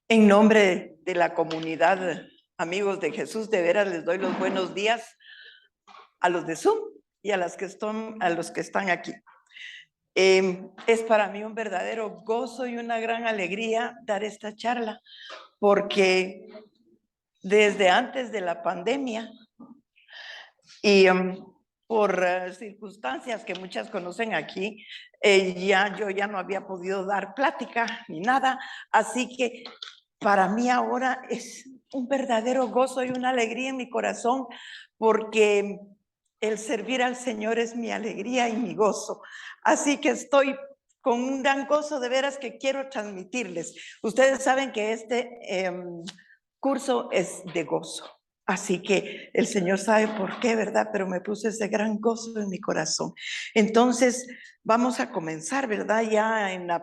En nombre de la comunidad, amigos de Jesús, de veras les doy los buenos días a los de Zoom y a los que están aquí. Es para mí un verdadero gozo y una gran alegría dar esta charla, porque desde antes de la pandemia y por circunstancias que muchas conocen aquí, yo ya no había podido dar plática ni nada, así que para mí ahora es un verdadero gozo y una alegría en mi corazón, porque el servir al Señor es mi alegría y mi gozo. Así que estoy con un gran gozo de veras que quiero transmitirles. Ustedes saben que este curso es de gozo. Así que el Señor sabe por qué, ¿verdad? Pero me puse ese gran gozo en mi corazón. Entonces, vamos a comenzar, ¿verdad? Ya en las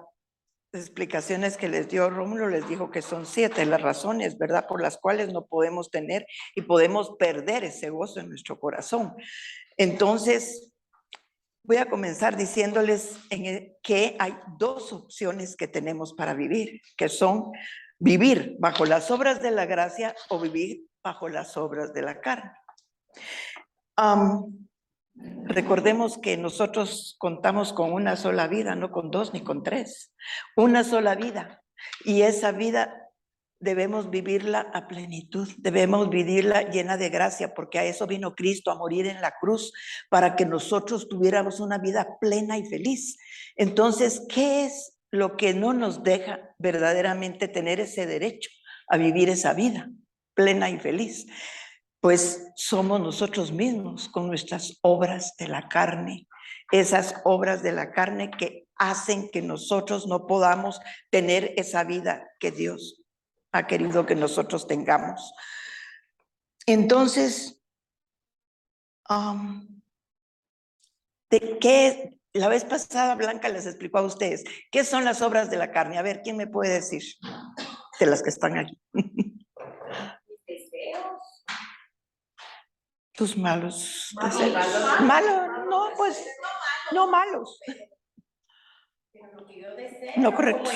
explicaciones que les dio Rómulo, les dijo que son 7 las razones, ¿verdad? Por las cuales no podemos tener y podemos perder ese gozo en nuestro corazón. Entonces, voy a comenzar diciéndoles que hay 2 opciones que tenemos para vivir, que son vivir bajo las obras de la gracia o vivir bajo las obras de la carne. Recordemos que nosotros contamos con una sola vida, no con 2 ni con 3, una sola vida, y esa vida debemos vivirla a plenitud, debemos vivirla llena de gracia, porque a eso vino Cristo, a morir en la cruz, para que nosotros tuviéramos una vida plena y feliz. Entonces, ¿qué es lo que no nos deja verdaderamente tener ese derecho a vivir esa vida plena y feliz? Pues somos nosotros mismos con nuestras obras de la carne, esas obras de la carne que hacen que nosotros no podamos tener esa vida que Dios ha querido que nosotros tengamos. Entonces, la vez pasada Blanca les explicó a ustedes qué son las obras de la carne. A ver, ¿quién me puede decir de las que están aquí? Tus malos deseos. Malos, no, pues, no malos. No, correcto.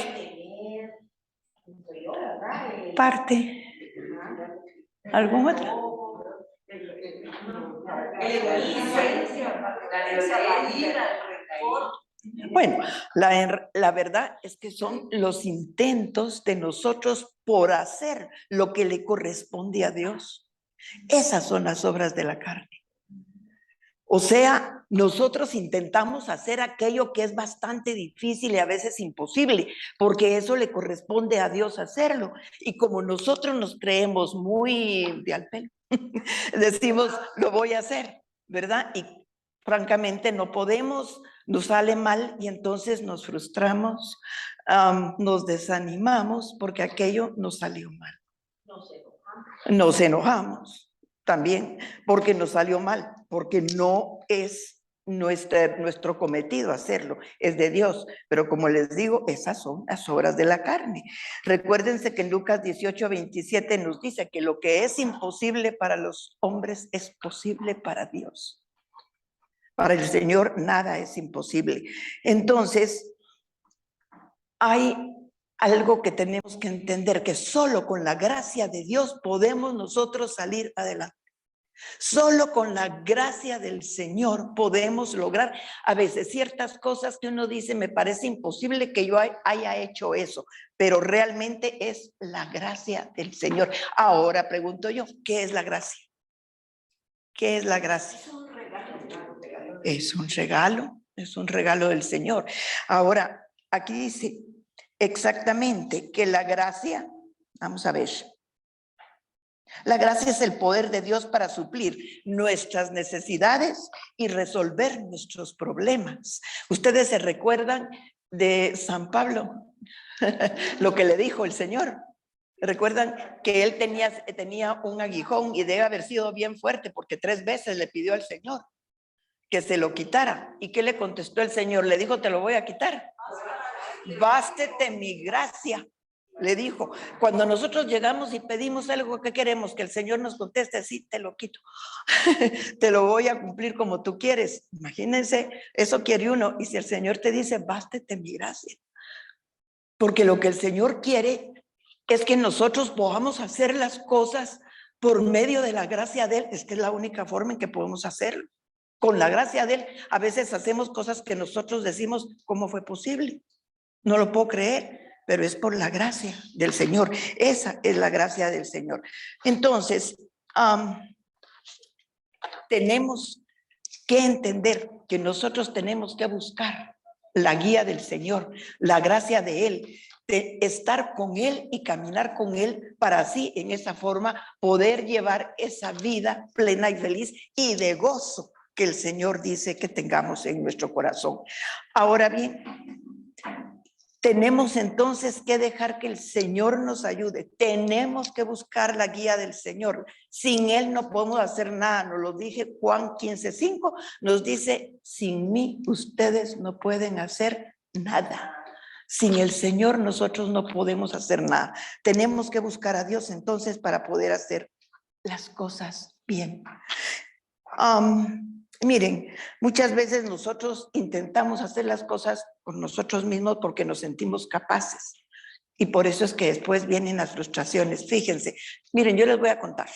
Parte. ¿Algún otro? Bueno, la verdad es que son los intentos de nosotros por hacer lo que le corresponde a Dios. Esas son las obras de la carne. O sea, nosotros intentamos hacer aquello que es bastante difícil y a veces imposible, porque eso le corresponde a Dios hacerlo. Y como nosotros nos creemos muy de al pelo, decimos, lo voy a hacer, ¿verdad? Y francamente no podemos, nos sale mal y entonces nos frustramos, nos desanimamos porque aquello nos salió mal. Nos enojamos también porque nos salió mal, porque no es nuestro cometido hacerlo, es de Dios. Pero como les digo, esas son las obras de la carne. Recuérdense que en Lucas 18:27 nos dice que lo que es imposible para los hombres es posible para Dios. Para el Señor nada es imposible. Entonces, hay algo que tenemos que entender, que solo con la gracia de Dios podemos nosotros salir adelante. Solo con la gracia del Señor podemos lograr a veces ciertas cosas que uno dice, me parece imposible que yo haya hecho eso, pero realmente es la gracia del Señor. Ahora pregunto yo, ¿qué es la gracia? ¿Qué es la gracia? Es un regalo del Señor. Ahora, aquí dice exactamente que la gracia, vamos a ver, la gracia es el poder de Dios para suplir nuestras necesidades y resolver nuestros problemas. Ustedes se recuerdan de San Pablo, lo que le dijo el Señor. Recuerdan que él tenía un aguijón y debe haber sido bien fuerte porque 3 veces le pidió al Señor que se lo quitara. ¿Y qué le contestó el Señor? Le dijo, te lo voy a quitar. Bástete mi gracia. Le dijo, cuando nosotros llegamos y pedimos algo que queremos, que el Señor nos conteste, sí, te lo quito, te lo voy a cumplir como tú quieres. Imagínense, eso quiere uno. Y si el Señor te dice, bástete mi gracia, Porque lo que el Señor quiere es que nosotros podamos hacer las cosas por medio de la gracia de Él. Es que es la única forma en que podemos hacerlo. Con la gracia de Él, a veces hacemos cosas que nosotros decimos, ¿cómo fue posible? No lo puedo creer, pero es por la gracia del Señor. Esa es la gracia del Señor. Entonces, tenemos que entender que nosotros tenemos que buscar la guía del Señor, la gracia de Él, de estar con Él y caminar con Él para así, en esa forma, poder llevar esa vida plena y feliz y de gozo que el Señor dice que tengamos en nuestro corazón. Ahora bien, tenemos entonces que dejar que el Señor nos ayude. Tenemos que buscar la guía del Señor. Sin Él no podemos hacer nada. Nos lo dije Juan 15:5. Nos dice, sin mí ustedes no pueden hacer nada. Sin el Señor nosotros no podemos hacer nada. Tenemos que buscar a Dios entonces para poder hacer las cosas bien. Miren, muchas veces nosotros intentamos hacer las cosas por nosotros mismos porque nos sentimos capaces. Y por eso es que después vienen las frustraciones. Fíjense, miren, yo les voy a contar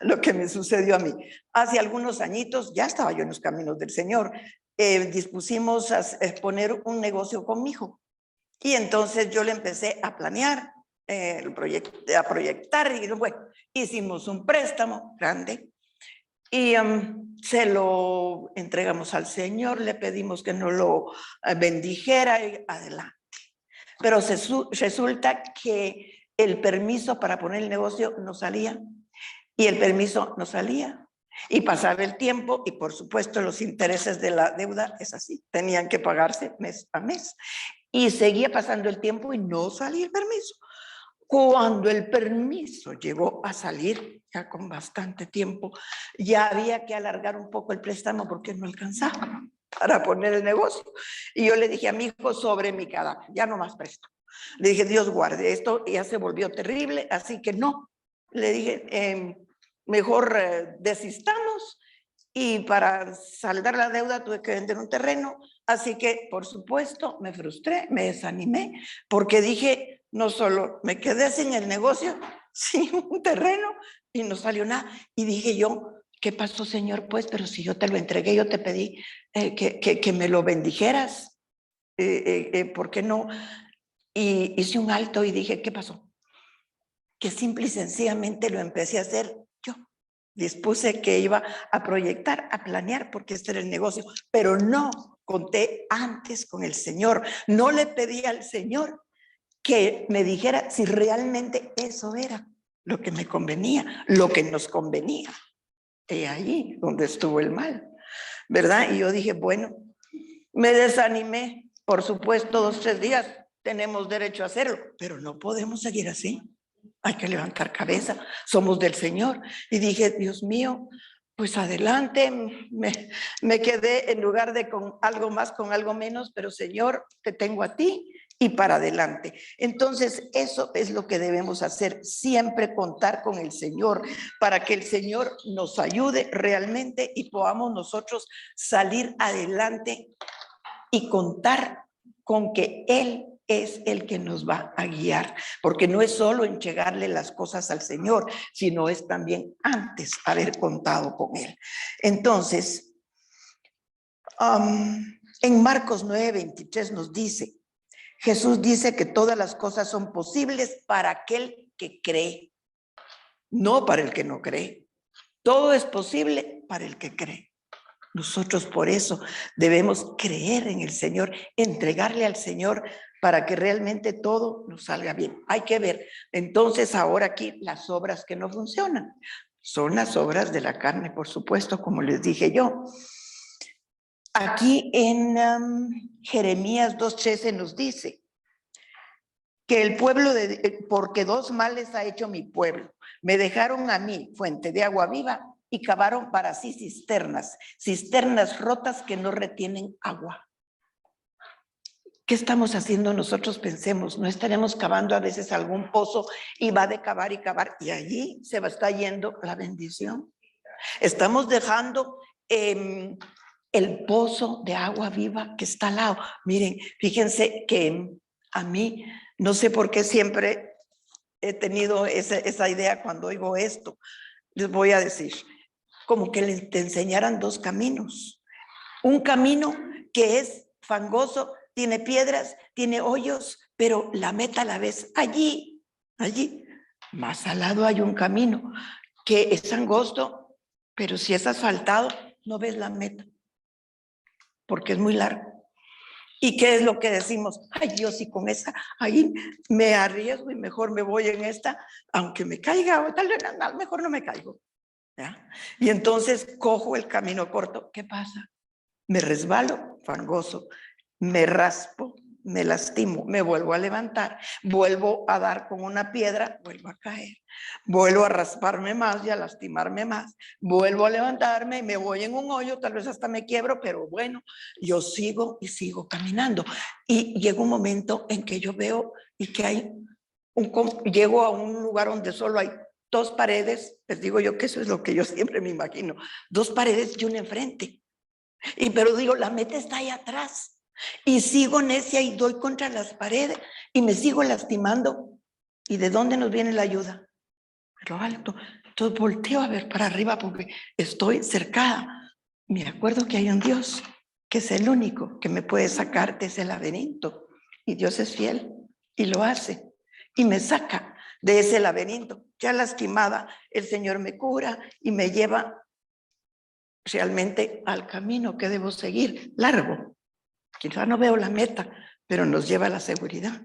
lo que me sucedió a mí. Hace algunos añitos, ya estaba yo en los caminos del Señor, dispusimos a poner un negocio con mi hijo. Y entonces yo le empecé a planear, a proyectar, y bueno, hicimos un préstamo grande. Y se lo entregamos al Señor, le pedimos que nos lo bendijera y adelante. Pero resulta que el permiso para poner el negocio no salía y el permiso no salía. Y pasaba el tiempo y por supuesto los intereses de la deuda es así, tenían que pagarse mes a mes. Y seguía pasando el tiempo y no salía el permiso. Cuando el permiso llegó a salir, ya con bastante tiempo, ya había que alargar un poco el préstamo porque no alcanzaba para poner el negocio. Y yo le dije a mi hijo, sobre mi cadáver, ya no más préstamo. Le dije, Dios guarde, esto ya se volvió terrible, así que no. Le dije, mejor desistamos. Y para saldar la deuda tuve que vender un terreno. Así que, por supuesto, me frustré, me desanimé, porque dije, no solo me quedé sin el negocio, sin un terreno, y no salió nada. Y dije yo, ¿qué pasó, Señor? Pues, pero si yo te lo entregué, yo te pedí que me lo bendijeras. ¿Por qué no? Y hice un alto y dije, ¿qué pasó? Que simple y sencillamente lo empecé a hacer yo. Dispuse que iba a proyectar, a planear, porque este era el negocio, pero no conté antes con el Señor. No le pedí al Señor que me dijera si realmente eso era lo que me convenía, lo que nos convenía. Y ahí donde estuvo el mal, ¿verdad? Y yo dije, bueno, me desanimé. Por supuesto, 2 o 3 días tenemos derecho a hacerlo, pero no podemos seguir así. Hay que levantar cabeza, somos del Señor. Y dije, Dios mío, pues adelante, me quedé en lugar de con algo más, con algo menos, pero Señor, te tengo a ti y para adelante. Entonces, eso es lo que debemos hacer, siempre contar con el Señor para que el Señor nos ayude realmente y podamos nosotros salir adelante y contar con que Él es el que nos va a guiar, porque no es solo entregarle las cosas al Señor, sino es también antes haber contado con Él. Entonces, en Marcos 9:23 nos dice, Jesús dice que todas las cosas son posibles para aquel que cree, no para el que no cree. Todo es posible para el que cree. Nosotros por eso debemos creer en el Señor, entregarle al Señor para que realmente todo nos salga bien. Hay que ver, entonces ahora aquí las obras que no funcionan son las obras de la carne, por supuesto, como les dije yo. Aquí en Jeremías 2:13 nos dice que el pueblo, porque 2 males ha hecho mi pueblo. Me dejaron a mí fuente de agua viva y cavaron para sí cisternas rotas que no retienen agua. ¿Qué estamos haciendo nosotros? Pensemos, ¿no estaremos cavando a veces algún pozo y va de cavar y cavar y allí se va a estar yendo la bendición? Estamos dejando el pozo de agua viva que está al lado. Miren, fíjense que A mí, no sé por qué siempre he tenido esa idea cuando oigo esto. Les voy a decir, como que te enseñaran dos caminos. Un camino que es fangoso, tiene piedras, tiene hoyos, pero la meta la ves allí, allí. Más al lado hay un camino que es angosto, pero si es asfaltado, no ves la meta, porque es muy largo. ¿Y qué es lo que decimos? Ay, Dios, y con esa, ahí me arriesgo y mejor me voy en esta, aunque me caiga, o tal vez mejor no me caigo. ¿Ya? Y entonces cojo el camino corto. ¿Qué pasa? Me resbalo, fangoso, me raspo, me lastimo, me vuelvo a levantar, vuelvo a dar con una piedra, vuelvo a caer, vuelvo a rasparme más y a lastimarme más, vuelvo a levantarme y me voy en un hoyo, tal vez hasta me quiebro, pero bueno, yo sigo y sigo caminando. Y llega un momento en que yo veo y que hay llego a un lugar donde solo hay dos paredes, les digo yo que eso es lo que yo siempre me imagino, dos paredes y una enfrente. Pero digo, la meta está ahí atrás. Y sigo necia y doy contra las paredes y me sigo lastimando. ¿Y de dónde nos viene la ayuda? De lo alto. Entonces volteo a ver para arriba porque estoy cercada. Me acuerdo que hay un Dios que es el único que me puede sacar de ese laberinto. Y Dios es fiel y lo hace. Y me saca de ese laberinto. Ya lastimada, el Señor me cura y me lleva realmente al camino que debo seguir, largo. Quizá no veo la meta, pero nos lleva a la seguridad.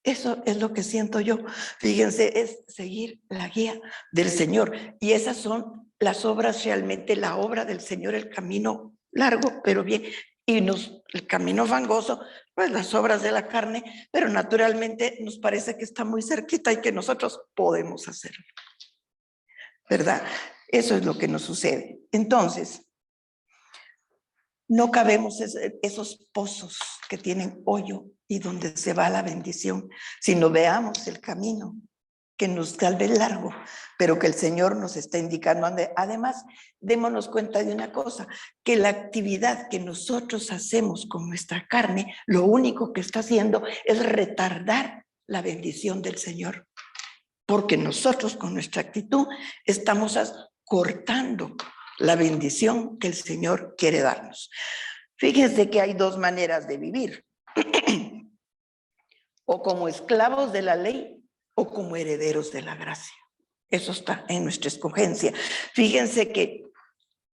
Eso es lo que siento yo. Fíjense, es seguir la guía del Señor. Y esas son las obras realmente, la obra del Señor, el camino largo, pero bien. Y el camino fangoso, pues las obras de la carne, pero naturalmente nos parece que está muy cerquita y que nosotros podemos hacerlo. ¿Verdad? Eso es lo que nos sucede. Entonces, no cabemos esos pozos que tienen hoyo y donde se va la bendición, sino veamos el camino que nos tal vez largo, pero que el Señor nos está indicando. Además, démonos cuenta de una cosa, que la actividad que nosotros hacemos con nuestra carne, lo único que está haciendo es retardar la bendición del Señor, porque nosotros con nuestra actitud estamos cortando la bendición que el Señor quiere darnos. Fíjense que hay dos maneras de vivir, o como esclavos de la ley o como herederos de la gracia. Eso está en nuestra escogencia. Fíjense que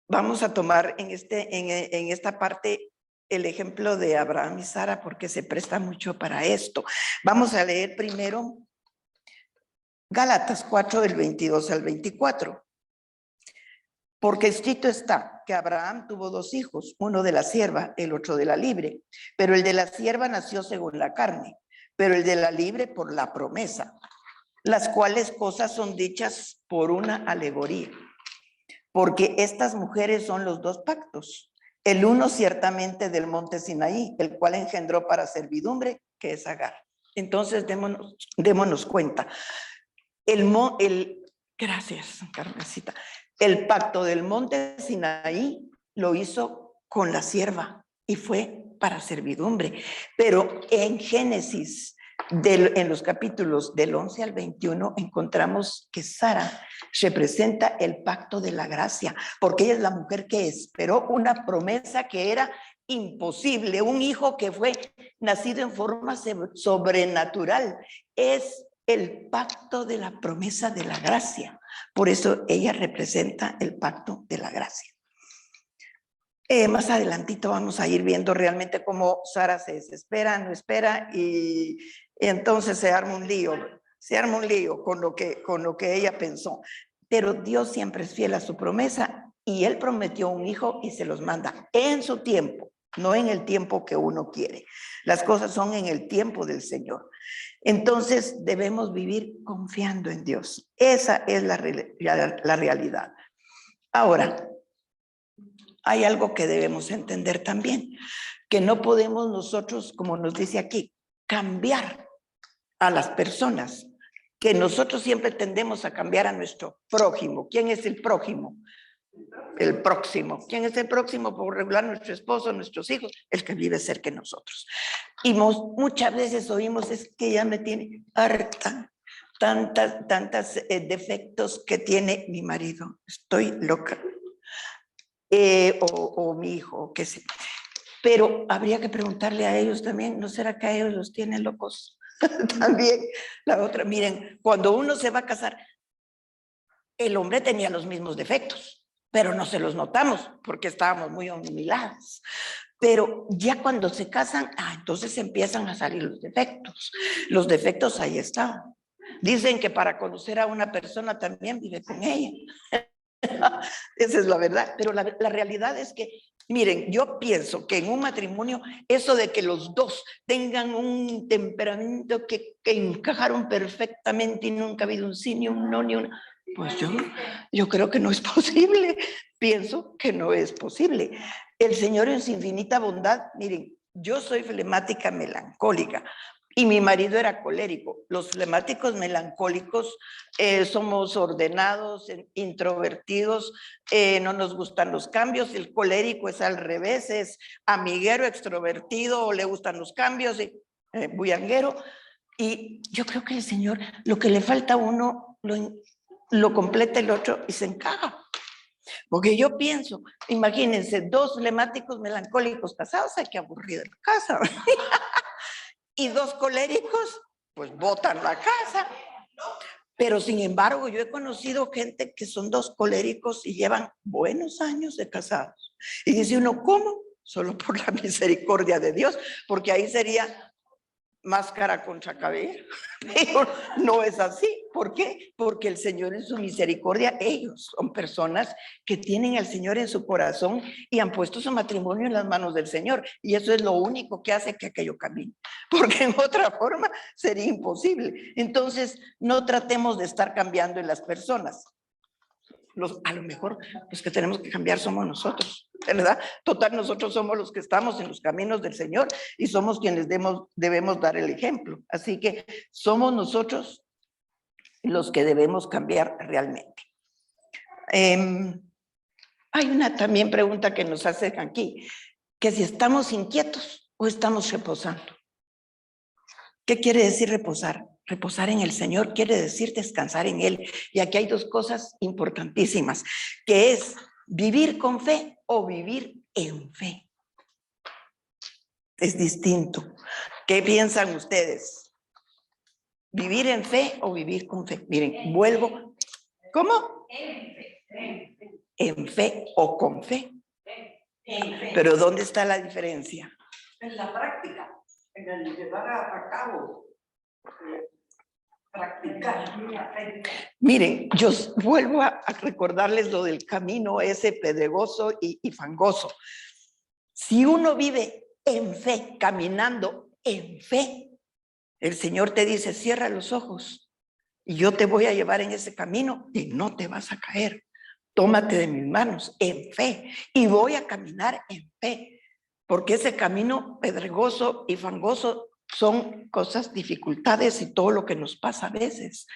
vamos a tomar en esta parte el ejemplo de Abraham y Sara porque se presta mucho para esto. Vamos a leer primero Gálatas 4 del 22 al 24. Porque escrito está que Abraham tuvo dos hijos, uno de la sierva, el otro de la libre. Pero el de la sierva nació según la carne, pero el de la libre por la promesa, las cuales cosas son dichas por una alegoría. Porque estas mujeres son los dos pactos. El uno ciertamente del monte Sinaí, el cual engendró para servidumbre, que es Agar. Entonces démonos cuenta. Gracias, Carmencita. El pacto del monte Sinaí lo hizo con la sierva y fue para servidumbre. Pero en Génesis, en los capítulos del 11 al 21, encontramos que Sara representa el pacto de la gracia, porque ella es la mujer que esperó una promesa que era imposible, un hijo que fue nacido en forma sobrenatural. Es el pacto de la promesa de la gracia. Por eso ella representa el pacto de la gracia. Más adelantito vamos a ir viendo realmente cómo Sara se desespera, no espera y entonces se arma un lío con lo que ella pensó. Pero Dios siempre es fiel a su promesa y Él prometió un hijo y se los manda en su tiempo, no en el tiempo que uno quiere. Las cosas son en el tiempo del Señor. Entonces debemos vivir confiando en Dios. Esa es la realidad. Ahora, hay algo que debemos entender también, que no podemos nosotros, como nos dice aquí, cambiar a las personas, que nosotros siempre tendemos a cambiar a nuestro prójimo. ¿Quién es el prójimo? El próximo. ¿Quién es el próximo? Por regular, nuestro esposo, nuestros hijos, el que vive cerca de nosotros. Y muchas veces oímos, es que ya me tiene harta, tantas defectos que tiene mi marido. Estoy loca. O mi hijo, qué sé. Pero habría que preguntarle a ellos también, ¿no será que a ellos los tienen locos? También la otra, miren, cuando uno se va a casar, el hombre tenía los mismos defectos, pero no se los notamos porque estábamos muy humilados. Pero ya cuando se casan, entonces empiezan a salir los defectos. Los defectos ahí están. Dicen que para conocer a una persona también vive con ella. Esa es la verdad, pero la realidad es que, miren, yo pienso que en un matrimonio, eso de que los dos tengan un temperamento que encajaron perfectamente y nunca ha habido un sí, ni un no, ni un... Pues yo creo que no es posible, pienso que no es posible. El Señor en su infinita bondad, miren, yo soy flemática melancólica, y mi marido era colérico. Los flemáticos melancólicos somos ordenados, introvertidos, no nos gustan los cambios. El colérico es al revés, es amiguero, extrovertido, le gustan los cambios, bullanguero. Y yo creo que el Señor, lo que le falta a uno, lo completa el otro y se encaja. Porque yo pienso, imagínense, dos flemáticos melancólicos casados, hay que aburrir la casa. Y dos coléricos, pues botan la casa. Pero sin embargo, yo he conocido gente que son dos coléricos y llevan buenos años de casados. Y dice uno, ¿cómo? Solo por la misericordia de Dios, porque ahí sería máscara contra cabello. Pero no es así. ¿Por qué? Porque el Señor en su misericordia, ellos son personas que tienen al Señor en su corazón y han puesto su matrimonio en las manos del Señor. Y eso es lo único que hace que aquello camine. Porque en otra forma sería imposible. Entonces, no tratemos de estar cambiando en las personas. A lo mejor los que tenemos que cambiar somos nosotros, ¿verdad? Total, nosotros somos los que estamos en los caminos del Señor y somos quienes debemos dar el ejemplo. Así que somos nosotros los que debemos cambiar realmente. Hay una también pregunta que nos hacen aquí, que si estamos inquietos o estamos reposando. ¿Qué quiere decir reposar? Reposar en el Señor quiere decir descansar en Él. Y aquí hay dos cosas importantísimas, que es vivir con fe o vivir en fe. Es distinto. ¿Qué piensan ustedes? ¿Vivir en fe o vivir con fe? Miren, vuelvo. ¿Cómo? En fe o con fe. Pero ¿dónde está la diferencia? En la práctica, en el llevar a cabo. Practicar. Miren, yo vuelvo a recordarles lo del camino ese pedregoso y fangoso. Si uno vive en fe, caminando en fe, el Señor te dice, cierra los ojos y yo te voy a llevar en ese camino y no te vas a caer. Tómate de mis manos en fe y voy a caminar en fe, porque ese camino pedregoso y fangoso son cosas, dificultades y todo lo que nos pasa a veces.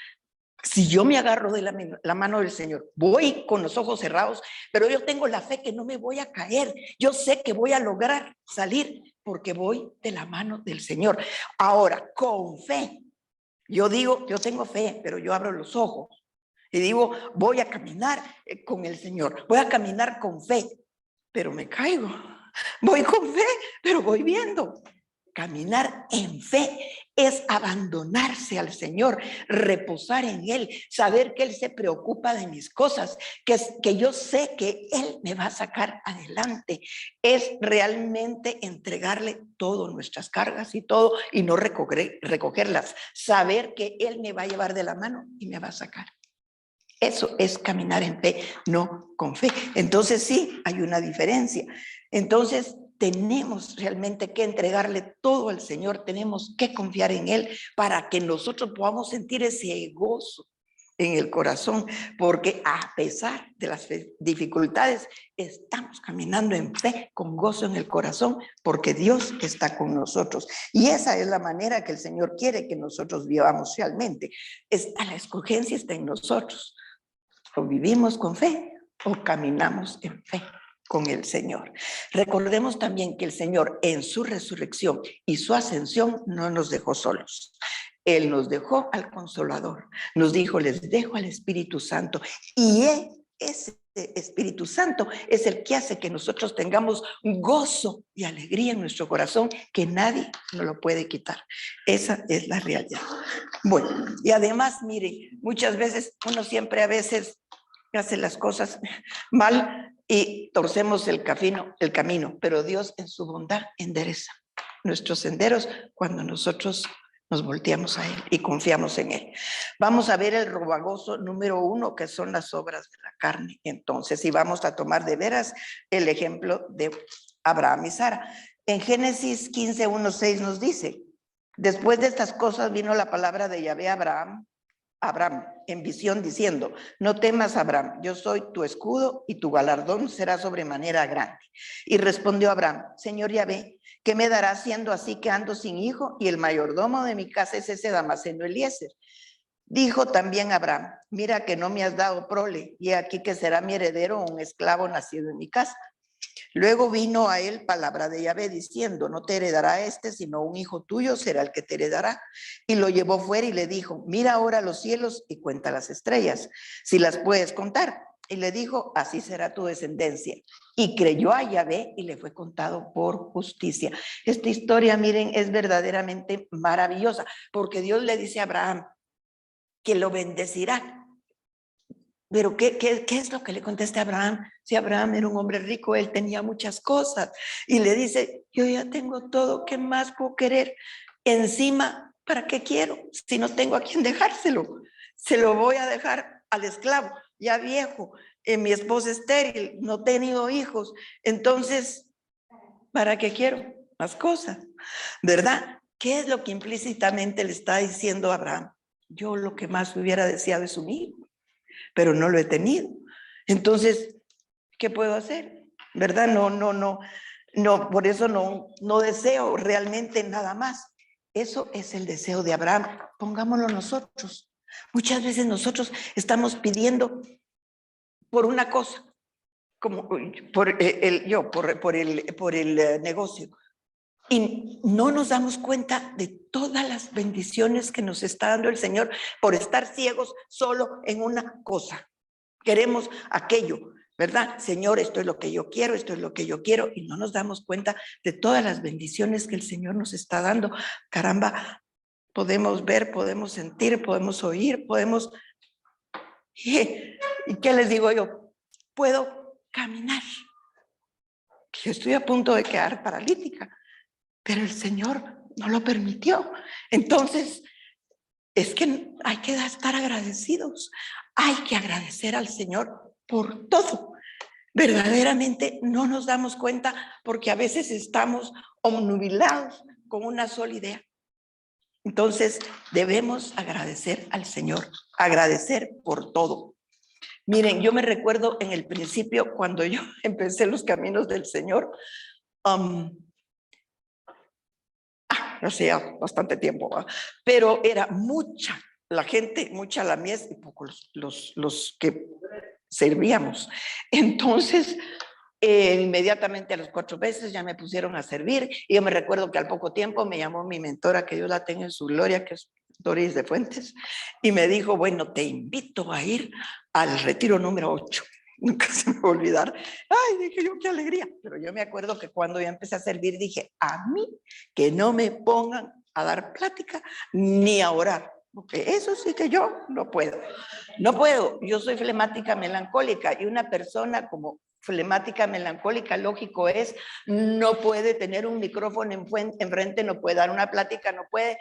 Si yo me agarro de la mano del Señor, voy con los ojos cerrados, pero yo tengo la fe que no me voy a caer. Yo sé que voy a lograr salir porque voy de la mano del Señor. Ahora, con fe, yo digo, yo tengo fe, pero yo abro los ojos y digo, voy a caminar con el Señor, voy a caminar con fe, pero me caigo. Voy con fe, pero voy viendo. Caminar en fe es abandonarse al Señor, reposar en Él, saber que Él se preocupa de mis cosas, que yo sé que Él me va a sacar adelante. Es realmente entregarle todas nuestras cargas y todo y no recogerlas, saber que Él me va a llevar de la mano y me va a sacar. Eso es caminar en fe, no con fe. Entonces sí, hay una diferencia. Entonces tenemos realmente que entregarle todo al Señor, tenemos que confiar en Él para que nosotros podamos sentir ese gozo en el corazón, porque a pesar de las dificultades, estamos caminando en fe, con gozo en el corazón, porque Dios está con nosotros. Y esa es la manera que el Señor quiere que nosotros vivamos realmente. La escogencia está en nosotros. O vivimos con fe o caminamos en fe con el Señor. Recordemos también que el Señor en su resurrección y su ascensión no nos dejó solos. Él nos dejó al Consolador. Nos dijo, les dejo al Espíritu Santo. Y ese Espíritu Santo es el que hace que nosotros tengamos gozo y alegría en nuestro corazón que nadie nos lo puede quitar. Esa es la realidad. Bueno, y además, mire, muchas veces uno siempre a veces hace las cosas mal y torcemos el camino, pero Dios en su bondad endereza nuestros senderos cuando nosotros nos volteamos a Él y confiamos en Él. Vamos a ver el robagoso número 1, que son las obras de la carne. Entonces, y vamos a tomar de veras el ejemplo de Abraham y Sara. En Génesis 15:1-6 nos dice, después de estas cosas vino la palabra de Yahvé a Abraham en visión diciendo, no temas, Abraham, yo soy tu escudo y tu galardón será sobremanera grande. Y respondió Abraham, Señor Yahvé, ¿qué me darás siendo así que ando sin hijo y el mayordomo de mi casa es ese Damaseno Eliezer? Dijo también Abraham, mira que no me has dado prole, y aquí que será mi heredero un esclavo nacido en mi casa. Luego vino a él palabra de Yahvé diciendo, no te heredará sino un hijo tuyo será el que te heredará. Y lo llevó fuera y le dijo, mira ahora los cielos y cuenta las estrellas, si las puedes contar. Y le dijo, así será tu descendencia. Y creyó a Yahvé y le fue contado por justicia. Esta historia, miren, es verdaderamente maravillosa, porque Dios le dice a Abraham que lo bendecirá. Pero ¿qué es lo que le contesta a Abraham? Si Abraham era un hombre rico, él tenía muchas cosas. Y le dice, yo ya tengo todo, ¿qué más puedo querer? Encima, ¿para qué quiero? Si no tengo a quién dejárselo. Se lo voy a dejar al esclavo, ya viejo. Mi esposa estéril, no he tenido hijos. Entonces, ¿para qué quiero más cosas? ¿Verdad? ¿Qué es lo que implícitamente le está diciendo a Abraham? Yo lo que más hubiera deseado es un hijo, pero no lo he tenido. Entonces, ¿qué puedo hacer? ¿Verdad? No, por eso no deseo realmente nada más. Eso es el deseo de Abraham. Pongámoslo nosotros. Muchas veces nosotros estamos pidiendo por una cosa, como por el negocio. Y no nos damos cuenta de todas las bendiciones que nos está dando el Señor por estar ciegos solo en una cosa. Queremos aquello, ¿verdad? Señor, esto es lo que yo quiero, esto es lo que yo quiero, y no nos damos cuenta de todas las bendiciones que el Señor nos está dando. Caramba, podemos ver, podemos sentir, podemos oír, podemos... ¿Y qué les digo yo? Puedo caminar. Yo estoy a punto de quedar paralítica, pero el Señor no lo permitió. Entonces, es que hay que estar agradecidos. Hay que agradecer al Señor por todo. Verdaderamente no nos damos cuenta porque a veces estamos obnubilados con una sola idea. Entonces, debemos agradecer al Señor, agradecer por todo. Miren, yo me recuerdo en el principio, cuando yo empecé los caminos del Señor, no sé, bastante tiempo, ¿va? Pero era mucha la gente, mucha la mies y pocos los que servíamos. Entonces, inmediatamente a los 4 meses ya me pusieron a servir, y yo me recuerdo que al poco tiempo me llamó mi mentora, que Dios la tenga en su gloria, que es Doris de Fuentes, y me dijo, bueno, te invito a ir al retiro número 8. Nunca se me va a olvidar. Ay, dije yo, qué alegría. Pero yo me acuerdo que cuando yo empecé a servir, dije, a mí que no me pongan a dar plática ni a orar, porque eso sí que yo no puedo. No puedo. Yo soy flemática melancólica, y una persona como flemática melancólica, lógico es, no puede tener un micrófono enfrente, no puede dar una plática, no puede.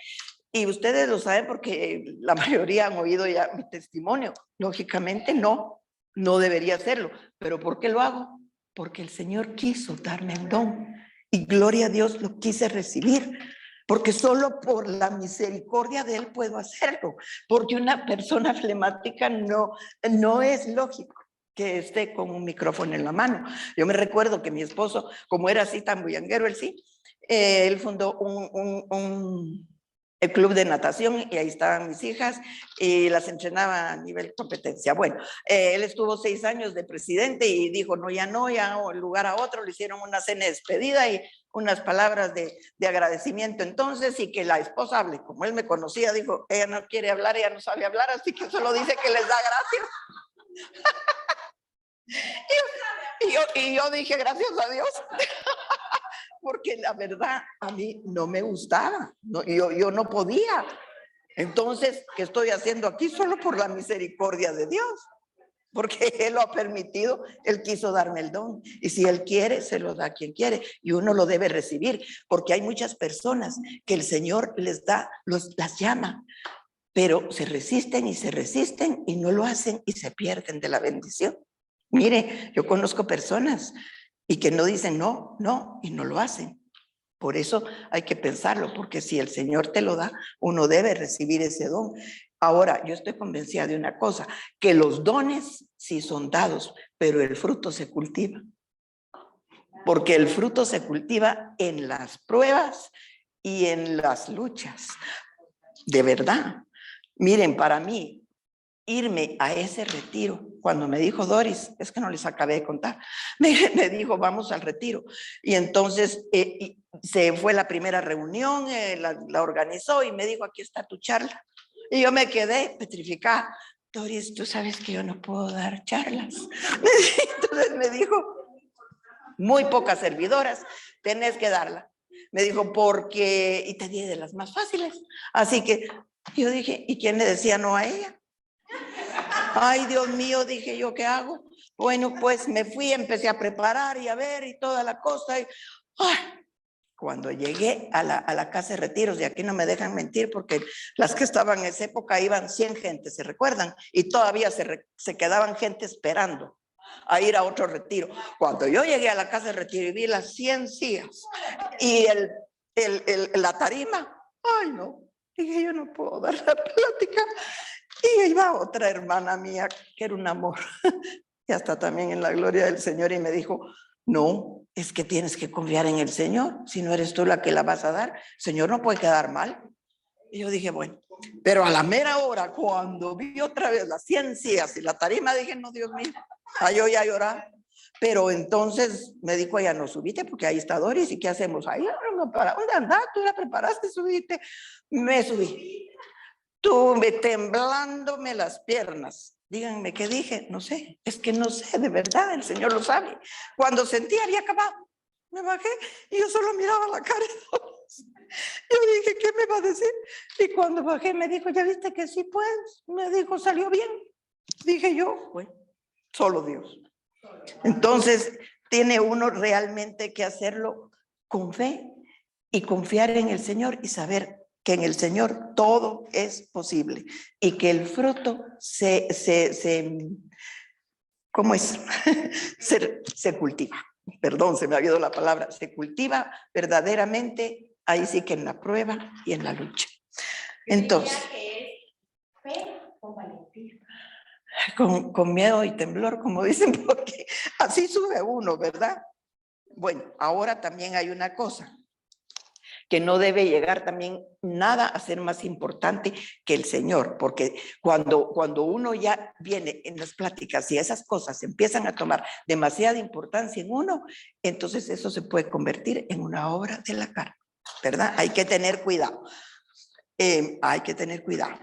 Y ustedes lo saben porque la mayoría han oído ya mi testimonio. Lógicamente no debería hacerlo. ¿Pero por qué lo hago? Porque el Señor quiso darme el don, y gloria a Dios lo quise recibir, porque solo por la misericordia de Él puedo hacerlo, porque una persona flemática no es lógico que esté con un micrófono en la mano. Yo me recuerdo que mi esposo, como era así tan bullanguero, él fundó el club de natación y ahí estaban mis hijas y las entrenaba a nivel competencia. Bueno, él estuvo 6 años de presidente y dijo, no, ya el lugar a otro, le hicieron una cena de despedida y unas palabras de agradecimiento entonces y que la esposa hable. Como él me conocía, dijo, ella no quiere hablar, ella no sabe hablar, así que solo dice que les da gracias. y yo dije, gracias a Dios. Porque la verdad a mí no me gustaba, yo no podía. Entonces, ¿qué estoy haciendo aquí? Solo por la misericordia de Dios, porque Él lo ha permitido, Él quiso darme el don, y si Él quiere, se lo da a quien quiere, y uno lo debe recibir, porque hay muchas personas que el Señor les da, las llama, pero se resisten y no lo hacen y se pierden de la bendición. Mire, yo conozco personas y que no dicen no, y no lo hacen. Por eso hay que pensarlo, porque si el Señor te lo da, uno debe recibir ese don. Ahora, yo estoy convencida de una cosa, que los dones sí son dados, pero el fruto se cultiva. Porque el fruto se cultiva en las pruebas y en las luchas. De verdad. Miren, para mí, irme a ese retiro, cuando me dijo Doris, es que no les acabé de contar, me dijo, vamos al retiro. Y entonces se fue la primera reunión, la organizó y me dijo, aquí está tu charla. Y yo me quedé petrificada. Doris, tú sabes que yo no puedo dar charlas. Entonces me dijo, muy pocas servidoras, tenés que darla. Me dijo, porque, y te di de las más fáciles. Así que yo dije, ¿y quién le decía no a ella? Ay, Dios mío, dije yo, ¿qué hago? Bueno, pues me fui, empecé a preparar y a ver y toda la cosa. Y, ay, cuando llegué a la casa de retiros, y aquí no me dejan mentir porque las que estaban en esa época iban 100 gente, ¿se recuerdan? Y todavía se quedaban gente esperando a ir a otro retiro. Cuando yo llegué a la casa de retiro y vi las 100 sillas y la tarima, ay no, dije yo no puedo dar la plática. Y iba otra hermana mía, que era un amor, y hasta también en la gloria del Señor, y me dijo, no, es que tienes que confiar en el Señor, si no eres tú la que la vas a dar, el Señor no puede quedar mal. Y yo dije, bueno, pero a la mera hora, cuando vi otra vez las ciencias y la tarima, dije, no, Dios mío, yo ya lloraba. Pero entonces me dijo ella, no subiste porque ahí está Doris, ¿y qué hacemos? Ahí, ¿dónde andás? Tú la preparaste, subiste. Me subí. Tuve temblándome las piernas. Díganme qué dije, no sé, es que no sé, de verdad, el Señor lo sabe. Cuando sentí había acabado, me bajé y yo solo miraba la cara de Dios. Yo dije, ¿qué me va a decir? Y cuando bajé me dijo, ¿ya viste que sí puedes? Me dijo, salió bien. Dije yo, bueno, solo Dios. Entonces, tiene uno realmente que hacerlo con fe y confiar en el Señor y saber que en el Señor todo es posible y que el fruto ¿cómo es? se cultiva. Perdón, se me ha ido la palabra. Se cultiva verdaderamente, ahí sí que en la prueba y en la lucha. Entonces, fe con valentía. Con miedo y temblor, como dicen, porque así sube uno, ¿verdad? Bueno, ahora también hay una cosa, que no debe llegar también nada a ser más importante que el Señor, porque cuando uno ya viene en las pláticas y esas cosas empiezan a tomar demasiada importancia en uno, entonces eso se puede convertir en una obra de la carne, ¿verdad? Hay que tener cuidado, hay que tener cuidado.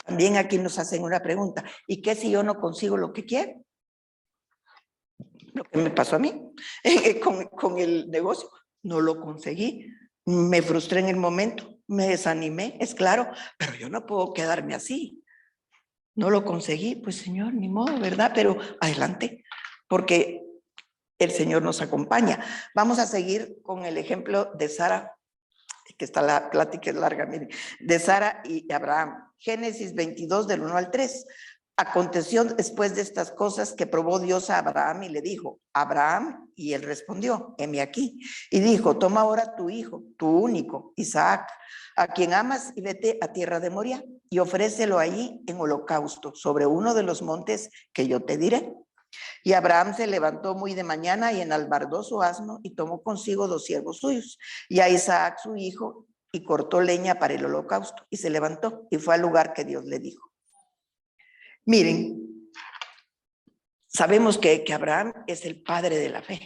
También aquí nos hacen una pregunta, ¿y qué si yo no consigo lo que quiero? Lo que me pasó a mí con el negocio, no lo conseguí, me frustré en el momento, me desanimé, es claro, pero yo no puedo quedarme así. No lo conseguí, pues Señor, ni modo, ¿verdad? Pero adelante, porque el Señor nos acompaña. Vamos a seguir con el ejemplo de Sara, que está la plática es larga, miren, de Sara y Abraham. Génesis 22 del 1 al 3. Aconteció después de estas cosas que probó Dios a Abraham y le dijo, Abraham, y él respondió, heme aquí. Y dijo, toma ahora tu hijo, tu único, Isaac, a quien amas, y vete a tierra de Moria, y ofrécelo allí en holocausto, sobre uno de los montes que yo te diré. Y Abraham se levantó muy de mañana y enalbardó su asno y tomó consigo 2 siervos suyos y a Isaac su hijo y cortó leña para el holocausto y se levantó y fue al lugar que Dios le dijo. Miren, sabemos que Abraham es el padre de la fe,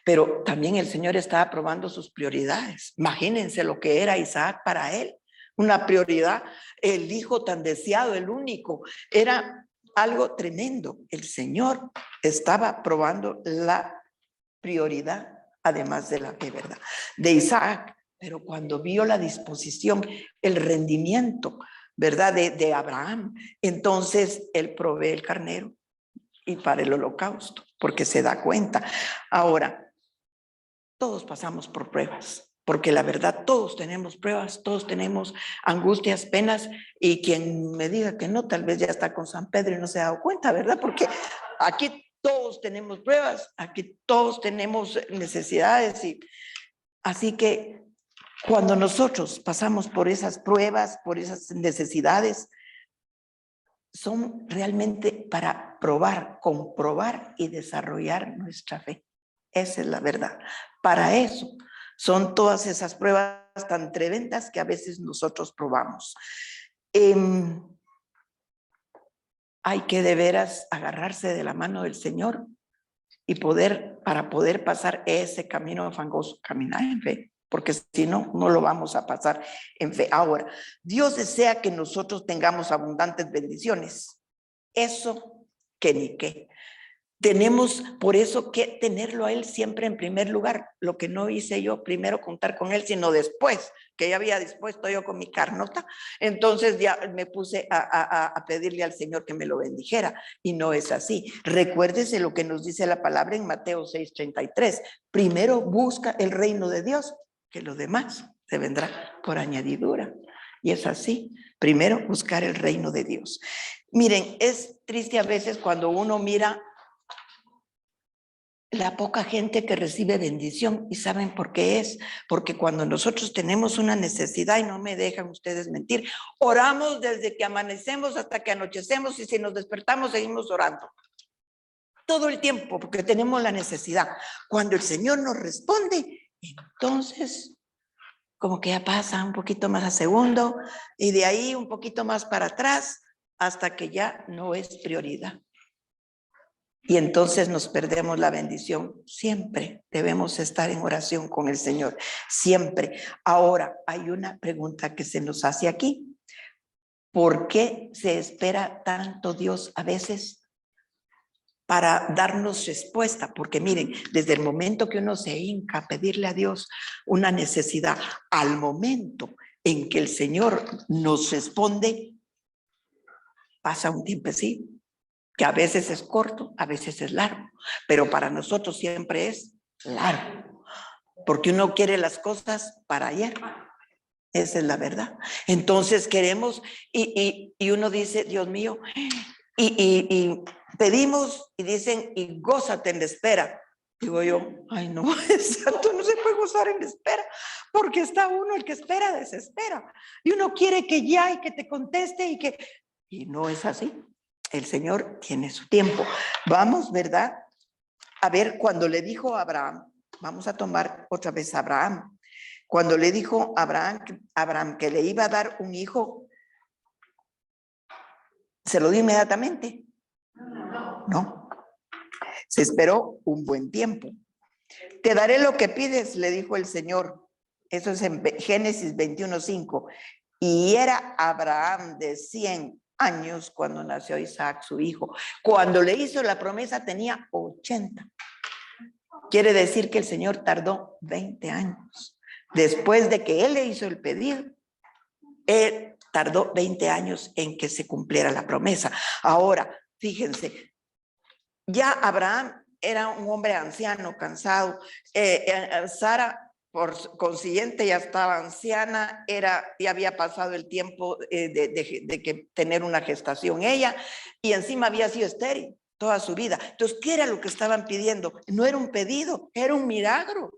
pero también el Señor estaba probando sus prioridades. Imagínense lo que era Isaac para él, una prioridad, el hijo tan deseado, el único, era algo tremendo. El Señor estaba probando la prioridad, además de la fe, ¿verdad?, de Isaac. Pero cuando vio la disposición, el rendimiento, ¿verdad?, de Abraham, entonces él provee el carnero y para el holocausto, porque se da cuenta. Ahora, todos pasamos por pruebas, porque la verdad todos tenemos pruebas, todos tenemos angustias, penas, y quien me diga que no, tal vez ya está con San Pedro y no se ha dado cuenta, ¿verdad? Porque aquí todos tenemos pruebas, aquí todos tenemos necesidades, y así que cuando nosotros pasamos por esas pruebas, por esas necesidades, son realmente para probar, comprobar y desarrollar nuestra fe. Esa es la verdad. Para eso son todas esas pruebas tan tremendas que a veces nosotros probamos. Hay que de veras agarrarse de la mano del Señor y para poder pasar ese camino fangoso, caminar en fe, porque si no, no lo vamos a pasar en fe. Ahora, Dios desea que nosotros tengamos abundantes bendiciones. Eso que ni qué. Tenemos por eso que tenerlo a Él siempre en primer lugar. Lo que no hice yo primero contar con Él, sino después, que ya había dispuesto yo con mi carnota, entonces ya me puse a pedirle al Señor que me lo bendijera, y no es así. Recuérdese lo que nos dice la palabra en Mateo 6:33. Primero busca el reino de Dios, que lo demás te vendrá por añadidura. Y es así, primero buscar el reino de Dios. Miren, es triste a veces cuando uno mira la poca gente que recibe bendición. ¿Y saben por qué es? Porque cuando nosotros tenemos una necesidad, y no me dejan ustedes mentir, oramos desde que amanecemos hasta que anochecemos, y si nos despertamos seguimos orando todo el tiempo porque tenemos la necesidad. Cuando el Señor nos responde, entonces como que ya pasa un poquito más a segundo, y de ahí un poquito más para atrás, hasta que ya no es prioridad. Y entonces nos perdemos la bendición. Siempre debemos estar en oración con el Señor, siempre. Ahora, hay una pregunta que se nos hace aquí. ¿Por qué se espera tanto Dios a veces para darnos respuesta? Porque miren, desde el momento que uno se hinca a pedirle a Dios una necesidad, al momento en que el Señor nos responde, pasa un tiempecito, que a veces es corto, a veces es largo, pero para nosotros siempre es largo, porque uno quiere las cosas para ayer. Esa es la verdad. Entonces queremos, y uno dice, Dios mío, y pedimos y dicen, y gózate en la espera. Digo yo, ay no, exacto, no se puede gozar en la espera, porque está uno, el que espera desespera, y uno quiere que ya y que te conteste y no es así. El Señor tiene su tiempo. Vamos, ¿verdad? A ver, cuando le dijo a Abraham, vamos a tomar otra vez a Abraham. Cuando le dijo a Abraham que le iba a dar un hijo, ¿se lo dio inmediatamente? No. Se esperó un buen tiempo. Te daré lo que pides, le dijo el Señor. Eso es en Génesis 21:5. Y era Abraham de 100 años cuando nació Isaac, su hijo. Cuando le hizo la promesa tenía 80. Quiere decir que el Señor tardó 20 años. Después de que él le hizo el pedido, él tardó 20 años en que se cumpliera la promesa. Ahora, fíjense, ya Abraham era un hombre anciano, cansado. Sara, por consiguiente, ya estaba anciana, ya había pasado el tiempo de que tener una gestación ella, y encima había sido estéril toda su vida. Entonces, ¿qué era lo que estaban pidiendo? No era un pedido, era un milagro.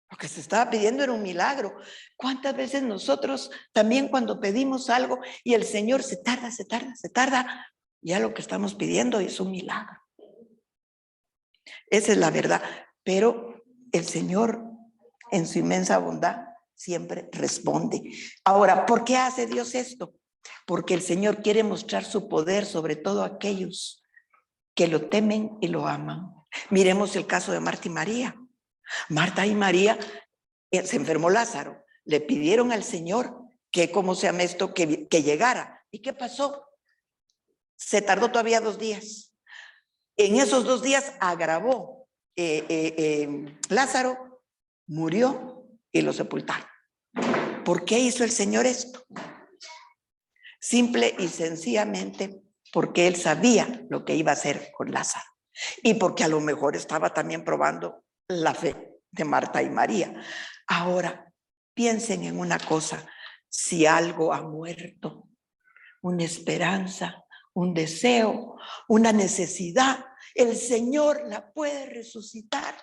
Lo que se estaba pidiendo era un milagro. ¿Cuántas veces nosotros también cuando pedimos algo y el Señor se tarda, ya lo que estamos pidiendo es un milagro? Esa es la verdad. Pero el Señor, en su inmensa bondad, siempre responde. Ahora, ¿por qué hace Dios esto? Porque el Señor quiere mostrar su poder sobre todo a aquellos que lo temen y lo aman. Miremos el caso de Marta y María. Marta y María, se enfermó Lázaro, le pidieron al Señor que, ¿cómo se llama esto? Que llegara. ¿Y qué pasó? Se tardó todavía 2 días. En esos 2 días agravó. Lázaro murió y lo sepultaron. ¿Por qué hizo el Señor esto? Simple y sencillamente porque Él sabía lo que iba a hacer con Lázaro. Y porque a lo mejor estaba también probando la fe de Marta y María. Ahora, piensen en una cosa. Si algo ha muerto, una esperanza, un deseo, una necesidad, el Señor la puede resucitar.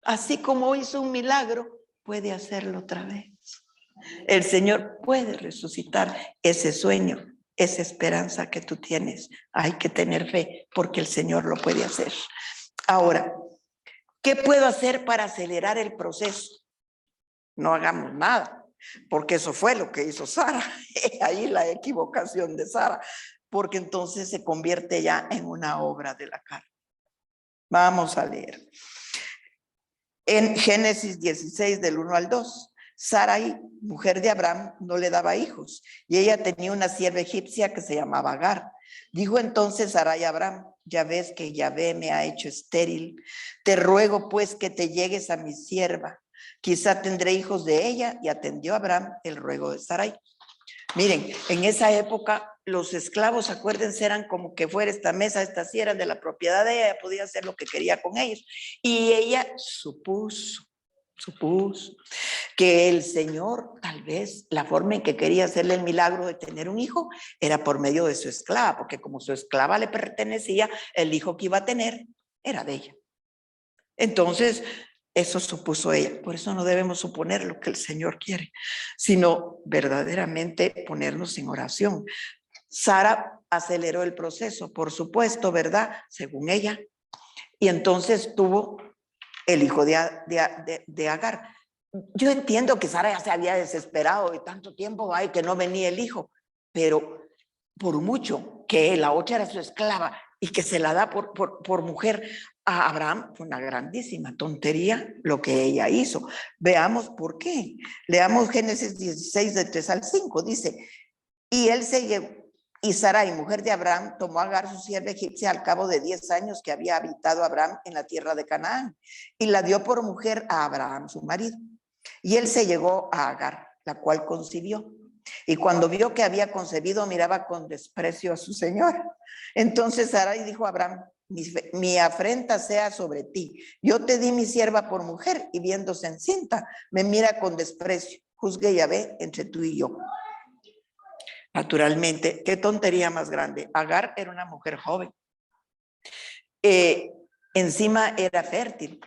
Así como hizo un milagro, puede hacerlo otra vez. El Señor puede resucitar ese sueño, esa esperanza que tú tienes. Hay que tener fe porque el Señor lo puede hacer. Ahora, ¿qué puedo hacer para acelerar el proceso? No hagamos nada, porque eso fue lo que hizo Sara. Ahí la equivocación de Sara, porque entonces se convierte ya en una obra de la carne. Vamos a leer. En Génesis 16, del 1 al 2. Sarai, mujer de Abraham, no le daba hijos, y ella tenía una sierva egipcia que se llamaba Agar. Dijo entonces Sarai a Abraham: ya ves que Yahvé me ha hecho estéril, te ruego pues que te llegues a mi sierva, quizá tendré hijos de ella. Y atendió Abraham el ruego de Sarai. Miren, en esa época los esclavos, acuérdense, eran como que fuera esta mesa, estas sí eran de la propiedad de ella, podía hacer lo que quería con ellos. Y ella supuso que el Señor, tal vez la forma en que quería hacerle el milagro de tener un hijo era por medio de su esclava, porque como su esclava le pertenecía, el hijo que iba a tener era de ella. Entonces, eso supuso ella. Por eso no debemos suponer lo que el Señor quiere, sino verdaderamente ponernos en oración. Sara aceleró el proceso, por supuesto, ¿verdad? Según ella. Y entonces tuvo el hijo de Agar. Yo entiendo que Sara ya se había desesperado de tanto tiempo, ay, que no venía el hijo, pero por mucho que la otra era su esclava y que se la da por mujer a Abraham, fue una grandísima tontería lo que ella hizo. Veamos por qué. Leamos Génesis 16, de 3 al 5. Dice: y él se llevó, y Sarai, mujer de Abraham, tomó a Agar, su sierva egipcia, al cabo de 10 años que había habitado Abraham en la tierra de Canaán, y la dio por mujer a Abraham, su marido. Y él se llegó a Agar, la cual concibió. Y cuando vio que había concebido, miraba con desprecio a su señora. Entonces Sarai dijo a Abraham: mi afrenta sea sobre ti. Yo te di mi sierva por mujer, y viéndose encinta, me mira con desprecio. Juzgue Yahvé entre tú y yo. Naturalmente, qué tontería más grande. Agar era una mujer joven. Encima era fértil.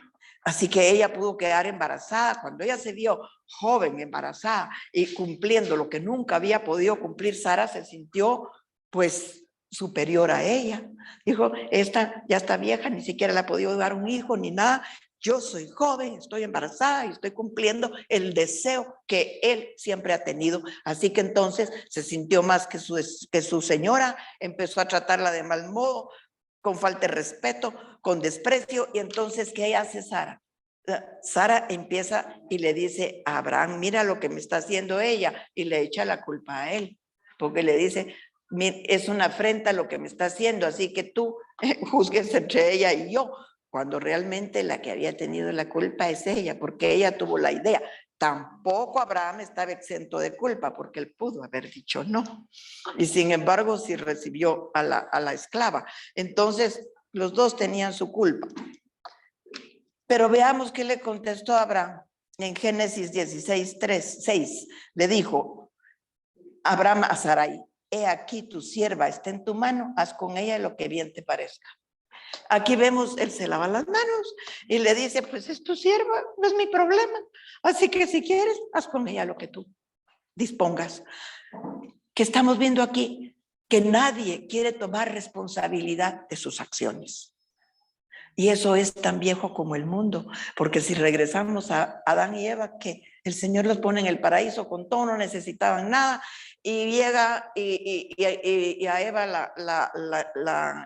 Así que ella pudo quedar embarazada. Cuando ella se vio joven, embarazada y cumpliendo lo que nunca había podido cumplir, Sara se sintió pues superior a ella. Dijo: esta ya está vieja, ni siquiera le ha podido dar un hijo ni nada. Yo soy joven, estoy embarazada y estoy cumpliendo el deseo que él siempre ha tenido. Así que entonces se sintió más que su señora, empezó a tratarla de mal modo, con falta de respeto, con desprecio. Y entonces, ¿qué hace Sara? Sara empieza y le dice a Abraham: mira lo que me está haciendo ella, y le echa la culpa a él, porque le dice: es una afrenta lo que me está haciendo, así que tú juzgues entre ella y yo, cuando realmente la que había tenido la culpa es ella, porque ella tuvo la idea. Tampoco Abraham estaba exento de culpa, porque él pudo haber dicho no, y sin embargo sí recibió a la esclava. Entonces los dos tenían su culpa. Pero veamos qué le contestó Abraham en Génesis 16, 6. Le dijo Abraham a Sarai: he aquí tu sierva está en tu mano, haz con ella lo que bien te parezca. Aquí vemos, él se lava las manos y le dice: pues es tu sierva, no es mi problema, así que si quieres, haz con ella lo que tú dispongas. ¿Qué estamos viendo aquí? Que nadie quiere tomar responsabilidad de sus acciones. Y eso es tan viejo como el mundo, porque si regresamos a Adán y Eva, que El Señor los pone en el paraíso con todo, no necesitaban nada. Y llega y a Eva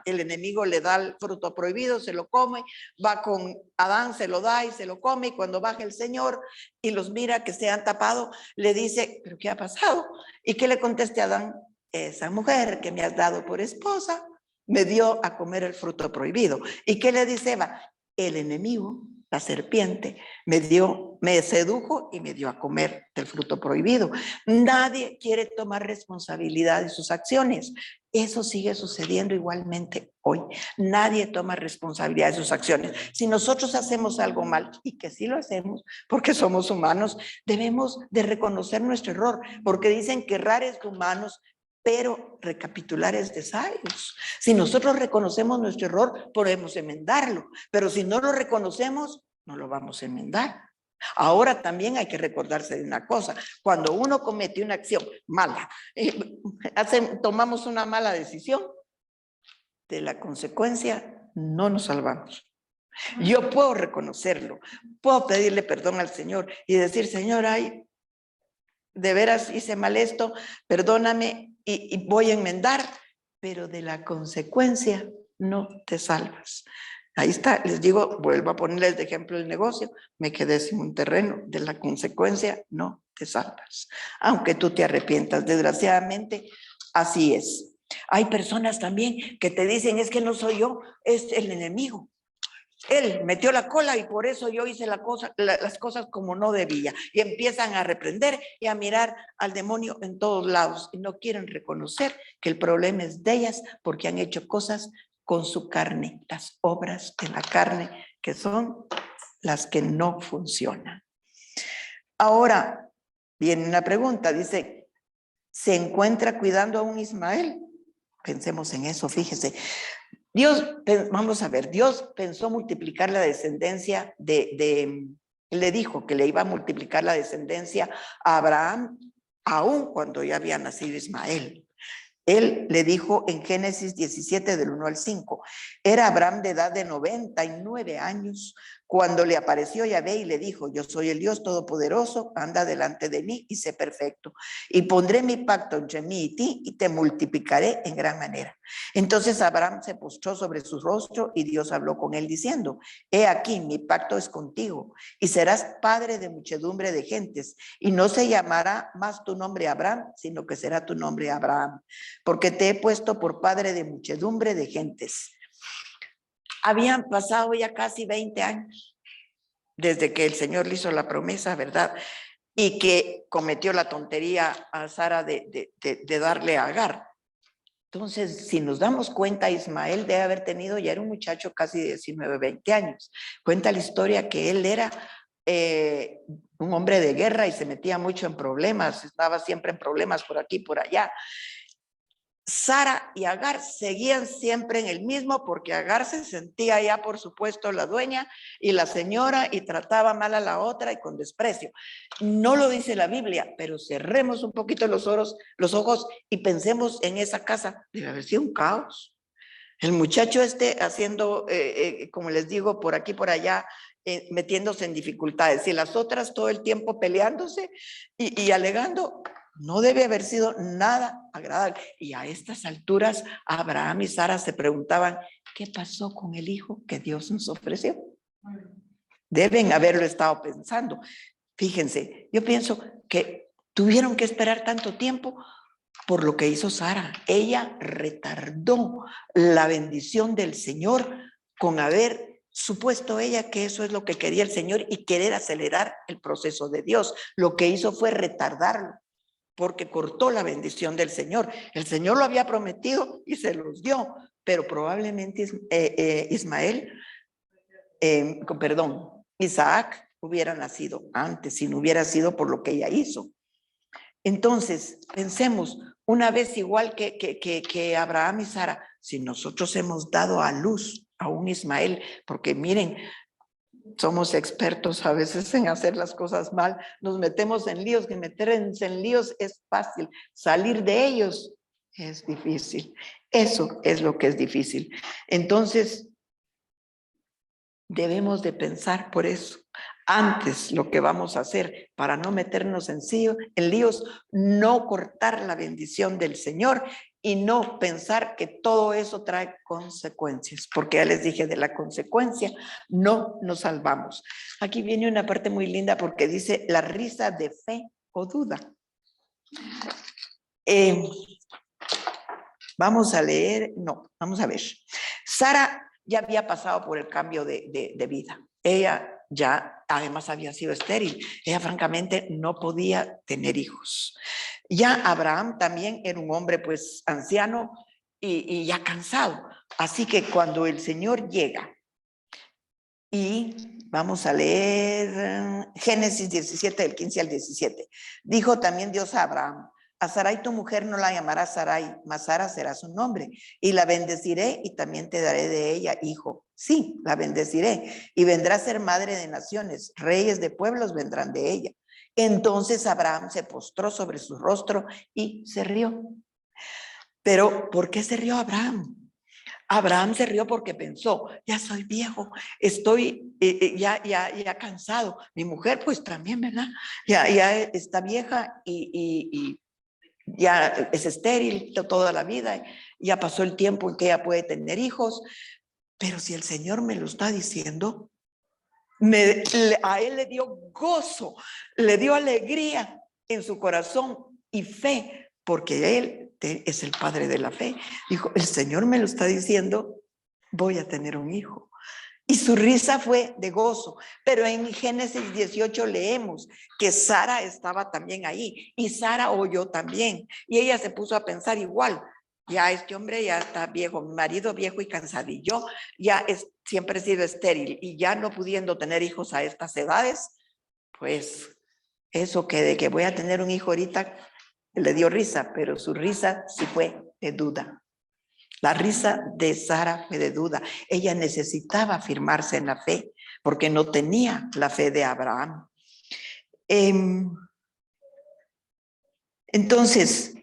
el enemigo le da el fruto prohibido, se lo come, va con Adán, se lo da y se lo come, y cuando baja el Señor y los mira que se han tapado, le dice, ¿pero qué ha pasado? ¿Y qué le conteste a Adán? Esa mujer que me has dado por esposa me dio a comer el fruto prohibido. ¿Y qué le dice Eva? El enemigo, la serpiente, me sedujo y me dio a comer del fruto prohibido. Nadie quiere tomar responsabilidad de sus acciones. Eso sigue sucediendo igualmente hoy. Nadie toma responsabilidad de sus acciones. Si nosotros hacemos algo mal, y que sí lo hacemos porque somos humanos, debemos de reconocer nuestro error, porque dicen que errar es de humanos, pero recapitular es de sabios. Si nosotros reconocemos nuestro error, podemos enmendarlo, pero si no lo reconocemos, no lo vamos a enmendar. Ahora también hay que recordarse de una cosa: cuando uno comete una acción mala, tomamos una mala decisión, de la consecuencia no nos salvamos. Yo puedo reconocerlo, puedo pedirle perdón al Señor y decir, Señor, ay, de veras hice mal esto, perdóname y voy a enmendar, pero de la consecuencia no te salvas. Ahí está, les digo, vuelvo a ponerles de ejemplo el negocio, me quedé sin un terreno, de la consecuencia no te salvas, aunque tú te arrepientas. Desgraciadamente, así es. Hay personas también que te dicen, es que no soy yo, es el enemigo. Él metió la cola y por eso yo hice las cosas como no debía. Y empiezan a reprender y a mirar al demonio en todos lados. Y no quieren reconocer que el problema es de ellas porque han hecho cosas con su carne, las obras de la carne, que son las que no funcionan. Ahora, viene una pregunta, dice, ¿se encuentra cuidando a un Ismael? Pensemos en eso, fíjese. Vamos a ver, Dios pensó multiplicar la descendencia le dijo que le iba a multiplicar la descendencia a Abraham, aun cuando ya había nacido Ismael. Él le dijo en Génesis 17 del 1 al 5, era Abraham de edad de 99 años cuando le apareció Yahvé y le dijo, yo soy el Dios Todopoderoso, anda delante de mí y sé perfecto. Y pondré mi pacto entre mí y ti y te multiplicaré en gran manera. Entonces Abraham se postró sobre su rostro y Dios habló con él diciendo, he aquí, mi pacto es contigo y serás padre de muchedumbre de gentes y no se llamará más tu nombre Abraham, sino que será tu nombre Abraham, porque te he puesto por padre de muchedumbre de gentes. Habían pasado ya casi 20 años desde que el Señor le hizo la promesa, ¿verdad? Y que cometió la tontería a Sara de darle a Agar. Entonces, si nos damos cuenta, Ismael debe haber tenido, ya era un muchacho casi de 19, 20 años. Cuenta la historia que él era un hombre de guerra y se metía mucho en problemas, estaba siempre en problemas por aquí, por allá. Sara y Agar seguían siempre en el mismo porque Agar se sentía ya, por supuesto, la dueña y la señora y trataba mal a la otra y con desprecio. No lo dice la Biblia, pero cerremos un poquito los ojos y pensemos en esa casa. Debe haber sido un caos. El muchacho haciendo, como les digo, por aquí, por allá, metiéndose en dificultades y las otras todo el tiempo peleándose y alegando. No debe haber sido nada agradable. Y a estas alturas, Abraham y Sara se preguntaban, ¿qué pasó con el hijo que Dios nos ofreció? Deben haberlo estado pensando. Fíjense, yo pienso que tuvieron que esperar tanto tiempo por lo que hizo Sara. Ella retardó la bendición del Señor con haber supuesto ella que eso es lo que quería el Señor y querer acelerar el proceso de Dios. Lo que hizo fue retardarlo, porque cortó la bendición del Señor. El Señor lo había prometido y se los dio, pero probablemente Isaac hubiera nacido antes, si no hubiera sido por lo que ella hizo. Entonces, pensemos, una vez igual que Abraham y Sara, si nosotros hemos dado a luz a un Ismael, porque miren, somos expertos a veces en hacer las cosas mal, nos metemos en líos, que meterse en líos es fácil, salir de ellos es difícil. Eso es lo que es difícil. Entonces, debemos de pensar por eso. Antes, lo que vamos a hacer para no meternos en líos, no cortar la bendición del Señor y no pensar que todo eso trae consecuencias, porque ya les dije, de la consecuencia no nos salvamos. Aquí viene una parte muy linda porque dice la risa de fe o duda. Vamos a leer, no, vamos a ver. Sara ya había pasado por el cambio de vida. Ella ya además había sido estéril. Ella francamente no podía tener hijos. Ya Abraham también era un hombre pues anciano y ya cansado. Así que cuando el Señor llega y vamos a leer Génesis 17, del 15 al 17. Dijo también Dios a Abraham: a Sarai tu mujer no la llamarás Sarai, mas Sara será su nombre, y la bendeciré y también te daré de ella hijo. Sí, la bendeciré, y vendrá a ser madre de naciones, reyes de pueblos vendrán de ella. Entonces Abraham se postró sobre su rostro y se rió. Pero, ¿por qué se rió Abraham? Abraham se rió porque pensó: ya soy viejo, estoy ya cansado. Mi mujer pues también, ¿verdad? Ya está vieja y ya es estéril toda la vida, ya pasó el tiempo en que ella puede tener hijos, pero si el Señor me lo está diciendo, a él le dio gozo, le dio alegría en su corazón y fe, porque él es el padre de la fe. Dijo: el Señor me lo está diciendo, voy a tener un hijo. Y su risa fue de gozo. Pero en Génesis 18 leemos que Sara estaba también ahí y Sara oyó también. Y ella se puso a pensar igual: ya este hombre ya está viejo, mi marido viejo y cansadillo, siempre he sido estéril y ya no pudiendo tener hijos a estas edades, pues eso que de que voy a tener un hijo ahorita le dio risa, pero su risa sí fue de duda. La risa de Sara fue de duda. Ella necesitaba afirmarse en la fe porque no tenía la fe de Abraham. Entonces,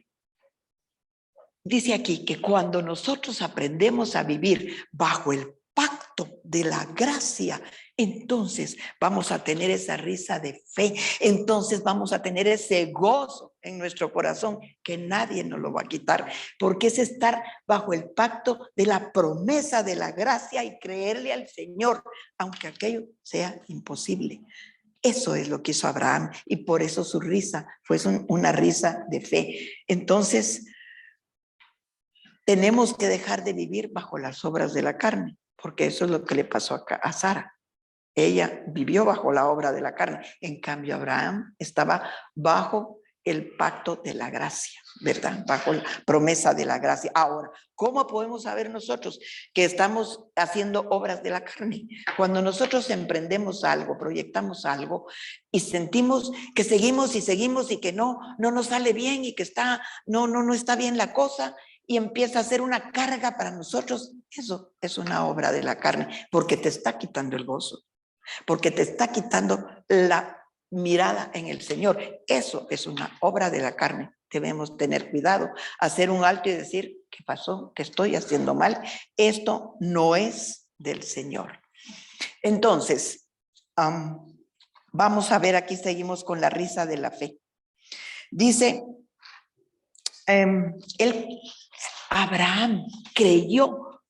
dice aquí que cuando nosotros aprendemos a vivir bajo el pacto de la gracia, entonces vamos a tener esa risa de fe, entonces vamos a tener ese gozo en nuestro corazón que nadie nos lo va a quitar, porque es estar bajo el pacto de la promesa de la gracia y creerle al Señor, aunque aquello sea imposible. Eso es lo que hizo Abraham y por eso su risa fue una risa de fe. Entonces, tenemos que dejar de vivir bajo las obras de la carne, porque eso es lo que le pasó a Sara. Ella vivió bajo la obra de la carne. En cambio, Abraham estaba bajo el pacto de la gracia, ¿verdad? Bajo la promesa de la gracia. Ahora, ¿cómo podemos saber nosotros que estamos haciendo obras de la carne? Cuando nosotros emprendemos algo, proyectamos algo y sentimos que seguimos y que no nos sale bien y que no está bien la cosa, y empieza a ser una carga para nosotros, eso es una obra de la carne, porque te está quitando el gozo, porque te está quitando la mirada en el Señor. Eso es una obra de la carne. Debemos tener cuidado, hacer un alto y decir: ¿qué pasó? ¿Qué estoy haciendo mal? Esto no es del Señor. Entonces, vamos a ver, aquí seguimos con la risa de la fe. Dice, Abraham creyó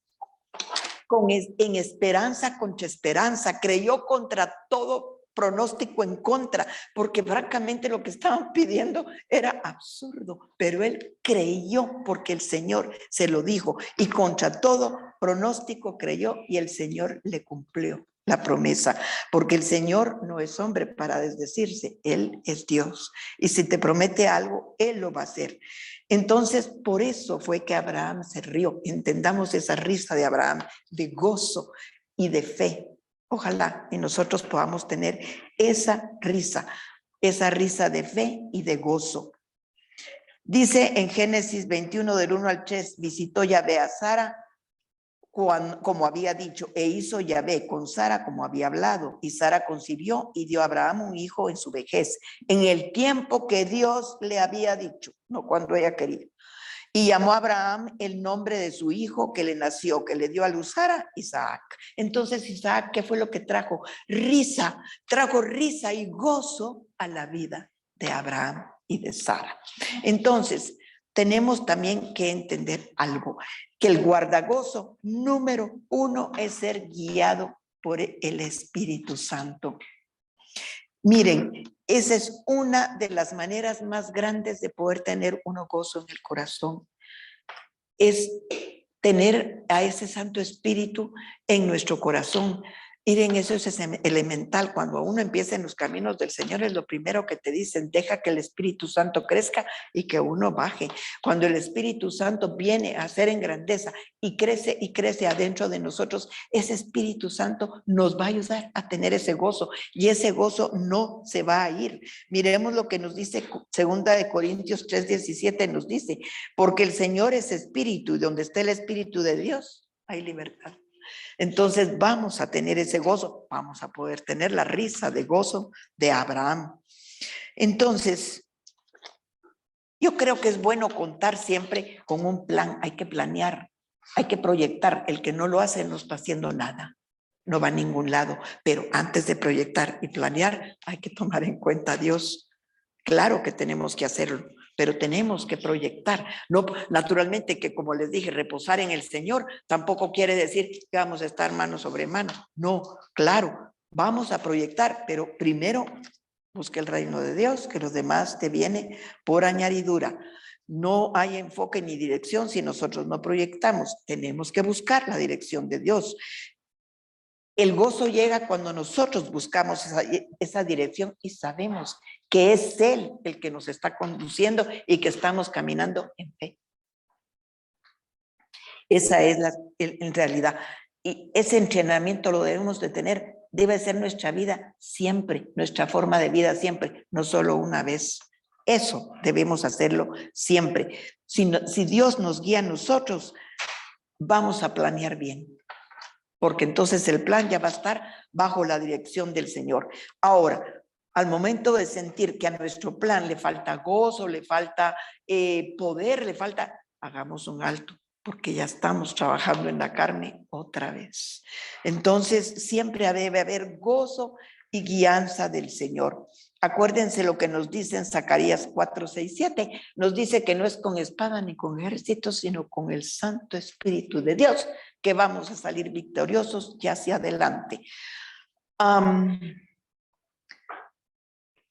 en esperanza contra esperanza, creyó contra todo pronóstico en contra, porque francamente lo que estaban pidiendo era absurdo, pero él creyó porque el Señor se lo dijo, y contra todo pronóstico creyó, y el Señor le cumplió la promesa, porque el Señor no es hombre para desdecirse, Él es Dios, y si te promete algo, Él lo va a hacer. Entonces, por eso fue que Abraham se rió. Entendamos esa risa de Abraham, de gozo y de fe. Ojalá y nosotros podamos tener esa risa de fe y de gozo. Dice en Génesis 21, del 1 al 3, visitó Yahvé a Sara como había dicho, e hizo Yahvé con Sara como había hablado, y Sara concibió y dio a Abraham un hijo en su vejez, en el tiempo que Dios le había dicho, no cuando ella quería. Y llamó a Abraham el nombre de su hijo que le nació, que le dio a luz Sara, Isaac. Entonces Isaac, ¿qué fue lo que trajo? Risa, trajo risa y gozo a la vida de Abraham y de Sara. Entonces, tenemos también que entender algo, que el guardagozo número 1 es ser guiado por el Espíritu Santo. Miren, esa es una de las maneras más grandes de poder tener un gozo en el corazón. Es tener a ese Santo Espíritu en nuestro corazón. Miren, eso es elemental. Cuando uno empieza en los caminos del Señor, es lo primero que te dicen: deja que el Espíritu Santo crezca y que uno baje. Cuando el Espíritu Santo viene a ser en grandeza y crece adentro de nosotros, ese Espíritu Santo nos va a ayudar a tener ese gozo, y ese gozo no se va a ir. Miremos lo que nos dice 2 Corintios 3:17, nos dice: porque el Señor es Espíritu, y donde está el Espíritu de Dios, hay libertad. Entonces vamos a tener ese gozo, vamos a poder tener la risa de gozo de Abraham. Entonces, yo creo que es bueno contar siempre con un plan. Hay que planear, hay que proyectar. El que no lo hace no está haciendo nada, no va a ningún lado. Pero antes de proyectar y planear, hay que tomar en cuenta a Dios. Claro que tenemos que hacerlo, pero tenemos que proyectar. No, naturalmente, que como les dije, reposar en el Señor tampoco quiere decir que vamos a estar mano sobre mano. No, claro, vamos a proyectar, pero primero busca el reino de Dios, que los demás te viene por añadidura. No hay enfoque ni dirección si nosotros no proyectamos. Tenemos que buscar la dirección de Dios. El gozo llega cuando nosotros buscamos esa dirección y sabemos que es Él el que nos está conduciendo y que estamos caminando en fe. Esa es en realidad. Y ese entrenamiento lo debemos de tener. Debe ser nuestra vida siempre, nuestra forma de vida siempre, no solo una vez. Eso debemos hacerlo siempre. Si Dios nos guía a nosotros, vamos a planear bien, porque entonces el plan ya va a estar bajo la dirección del Señor. Ahora, al momento de sentir que a nuestro plan le falta gozo, le falta poder, le falta, hagamos un alto, porque ya estamos trabajando en la carne otra vez. Entonces, siempre debe haber gozo y guianza del Señor. Acuérdense lo que nos dice en Zacarías 4:6-7. Nos dice que no es con espada ni con ejércitos, sino con el Santo Espíritu de Dios que vamos a salir victoriosos y hacia adelante.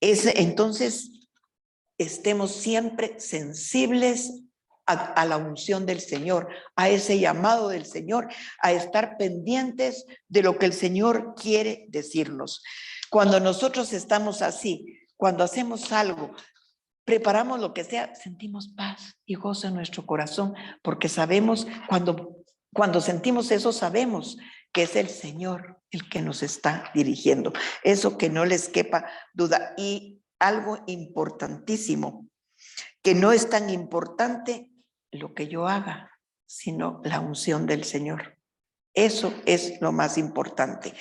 Entonces, estemos siempre sensibles a la unción del Señor, a ese llamado del Señor, a estar pendientes de lo que el Señor quiere decirnos. Cuando nosotros estamos así, cuando hacemos algo, preparamos lo que sea, sentimos paz y gozo en nuestro corazón, porque sabemos, cuando sentimos eso, sabemos que es el Señor el que nos está dirigiendo. Eso que no les quepa duda. Y algo importantísimo, que no es tan importante lo que yo haga, sino la unción del Señor. Eso es lo más importante.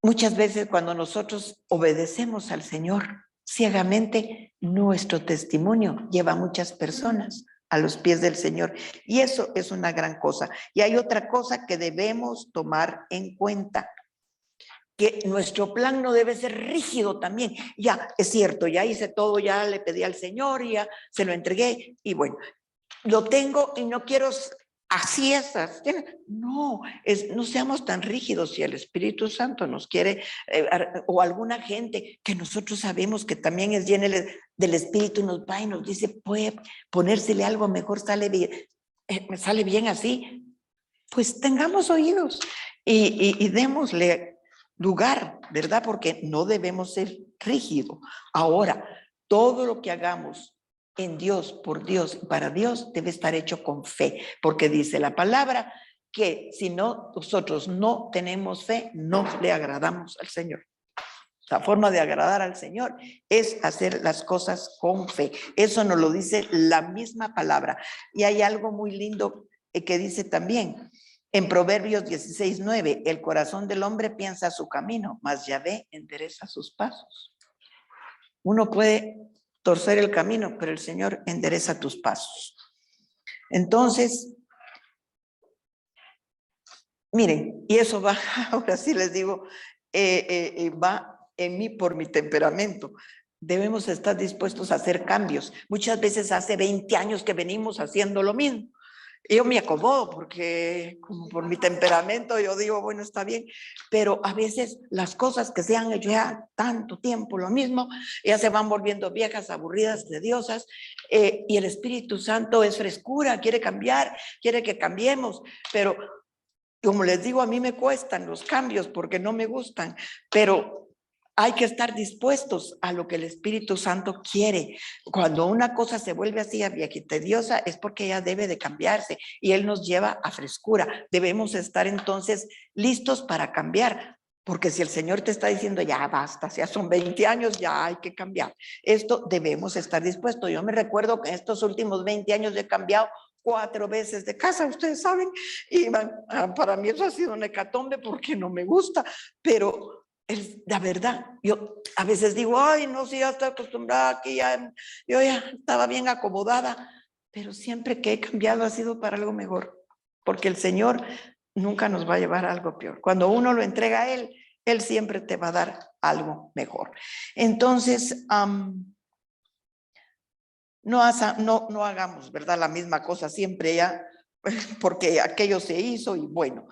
Muchas veces cuando nosotros obedecemos al Señor ciegamente, nuestro testimonio lleva a muchas personas a los pies del Señor, y eso es una gran cosa. Y hay otra cosa que debemos tomar en cuenta, que nuestro plan no debe ser rígido también. Ya, es cierto, ya hice todo, ya le pedí al Señor, ya se lo entregué, y bueno, lo tengo y no quiero así esas. No, no seamos tan rígidos. Si el Espíritu Santo nos quiere, o alguna gente que nosotros sabemos que también es llena del Espíritu, nos va y nos dice, puede ponérsele algo mejor, sale bien, me sale bien así, pues tengamos oídos y démosle lugar, ¿verdad? Porque no debemos ser rígidos. Ahora, todo lo que hagamos en Dios, por Dios y para Dios debe estar hecho con fe, porque dice la palabra que si nosotros no tenemos fe, no le agradamos al Señor. La forma de agradar al Señor es hacer las cosas con fe. Eso nos lo dice la misma palabra. Y hay algo muy lindo que dice también en Proverbios 16:9, el corazón del hombre piensa su camino, mas Yahvé endereza sus pasos. Uno puede torcer el camino, pero el Señor endereza tus pasos. Entonces, miren, y eso va, ahora sí les digo, va en mí por mi temperamento. Debemos estar dispuestos a hacer cambios. Muchas veces hace 20 años que venimos haciendo lo mismo. Yo me acomodo porque como por mi temperamento yo digo, bueno, está bien, pero a veces las cosas que se han hecho ya tanto tiempo lo mismo, ya se van volviendo viejas, aburridas, tediosas, y el Espíritu Santo es frescura, quiere cambiar, quiere que cambiemos, pero como les digo, a mí me cuestan los cambios porque no me gustan, pero hay que estar dispuestos a lo que el Espíritu Santo quiere. Cuando una cosa se vuelve así tediosa es porque ella debe de cambiarse y Él nos lleva a frescura. Debemos estar entonces listos para cambiar, porque si el Señor te está diciendo ya basta, ya son 20 años, ya hay que cambiar. Esto debemos estar dispuestos. Yo me recuerdo que en estos últimos 20 años he cambiado 4 veces de casa, ustedes saben, y para mí eso ha sido un hecatombe porque no me gusta, pero la verdad, yo a veces digo, ay, no, si ya estoy acostumbrada aquí, yo ya estaba bien acomodada, pero siempre que he cambiado ha sido para algo mejor, porque el Señor nunca nos va a llevar a algo peor. Cuando uno lo entrega a Él, Él siempre te va a dar algo mejor. Entonces, no hagamos, ¿verdad? La misma cosa siempre ya, porque aquello se hizo y bueno.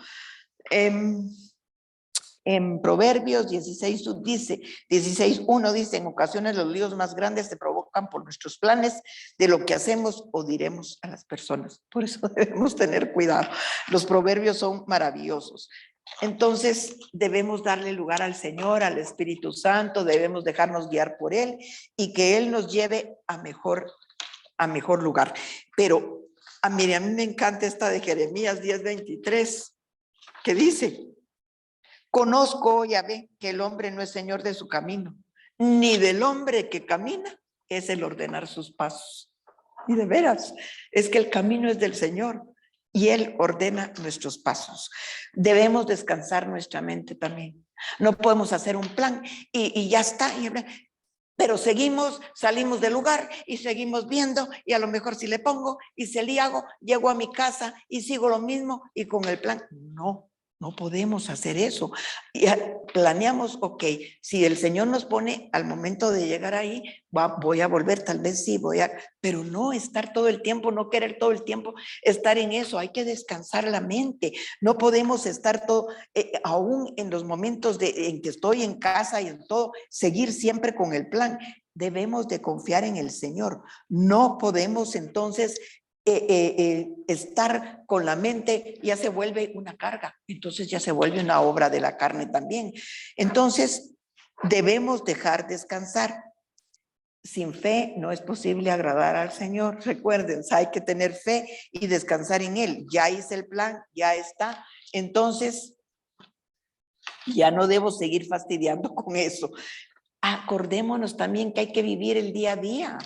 En Proverbios 16, dice, 16:1 dice, en ocasiones los líos más grandes se provocan por nuestros planes de lo que hacemos o diremos a las personas. Por eso debemos tener cuidado. Los proverbios son maravillosos. Entonces debemos darle lugar al Señor, al Espíritu Santo, debemos dejarnos guiar por Él y que Él nos lleve a mejor lugar. Pero a mí me encanta esta de Jeremías 10:23, que dice, conozco, ya ve, que el hombre no es señor de su camino, ni del hombre que camina es el ordenar sus pasos. Y de veras, es que el camino es del Señor y Él ordena nuestros pasos. Debemos descansar nuestra mente también. No podemos hacer un plan y ya está, pero seguimos, salimos del lugar y seguimos viendo y a lo mejor si le pongo y se le hago, llego a mi casa y sigo lo mismo y con el plan. No podemos hacer eso. Y planeamos, ok, si el Señor nos pone al momento de llegar ahí, voy a volver, tal vez sí, pero no estar todo el tiempo, no querer todo el tiempo estar en eso. Hay que descansar la mente. No podemos estar todo, aún en los momentos en que estoy en casa y en todo, seguir siempre con el plan. Debemos de confiar en el Señor. No podemos entonces estar con la mente, ya se vuelve una carga, entonces ya se vuelve una obra de la carne también. Entonces debemos dejar descansar. Sin fe no es posible agradar al Señor. Recuerden, hay que tener fe y descansar en Él. Ya hice el plan, ya está. Entonces ya no debo seguir fastidiando con eso. Acordémonos también que hay que vivir el día a día.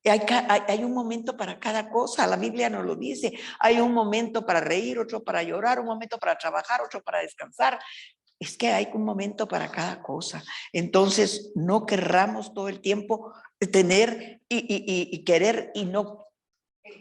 Hay un momento para cada cosa, la Biblia nos lo dice. Hay un momento para reír, otro para llorar, un momento para trabajar, otro para descansar. Es que hay un momento para cada cosa. Entonces, no querramos todo el tiempo tener y querer y no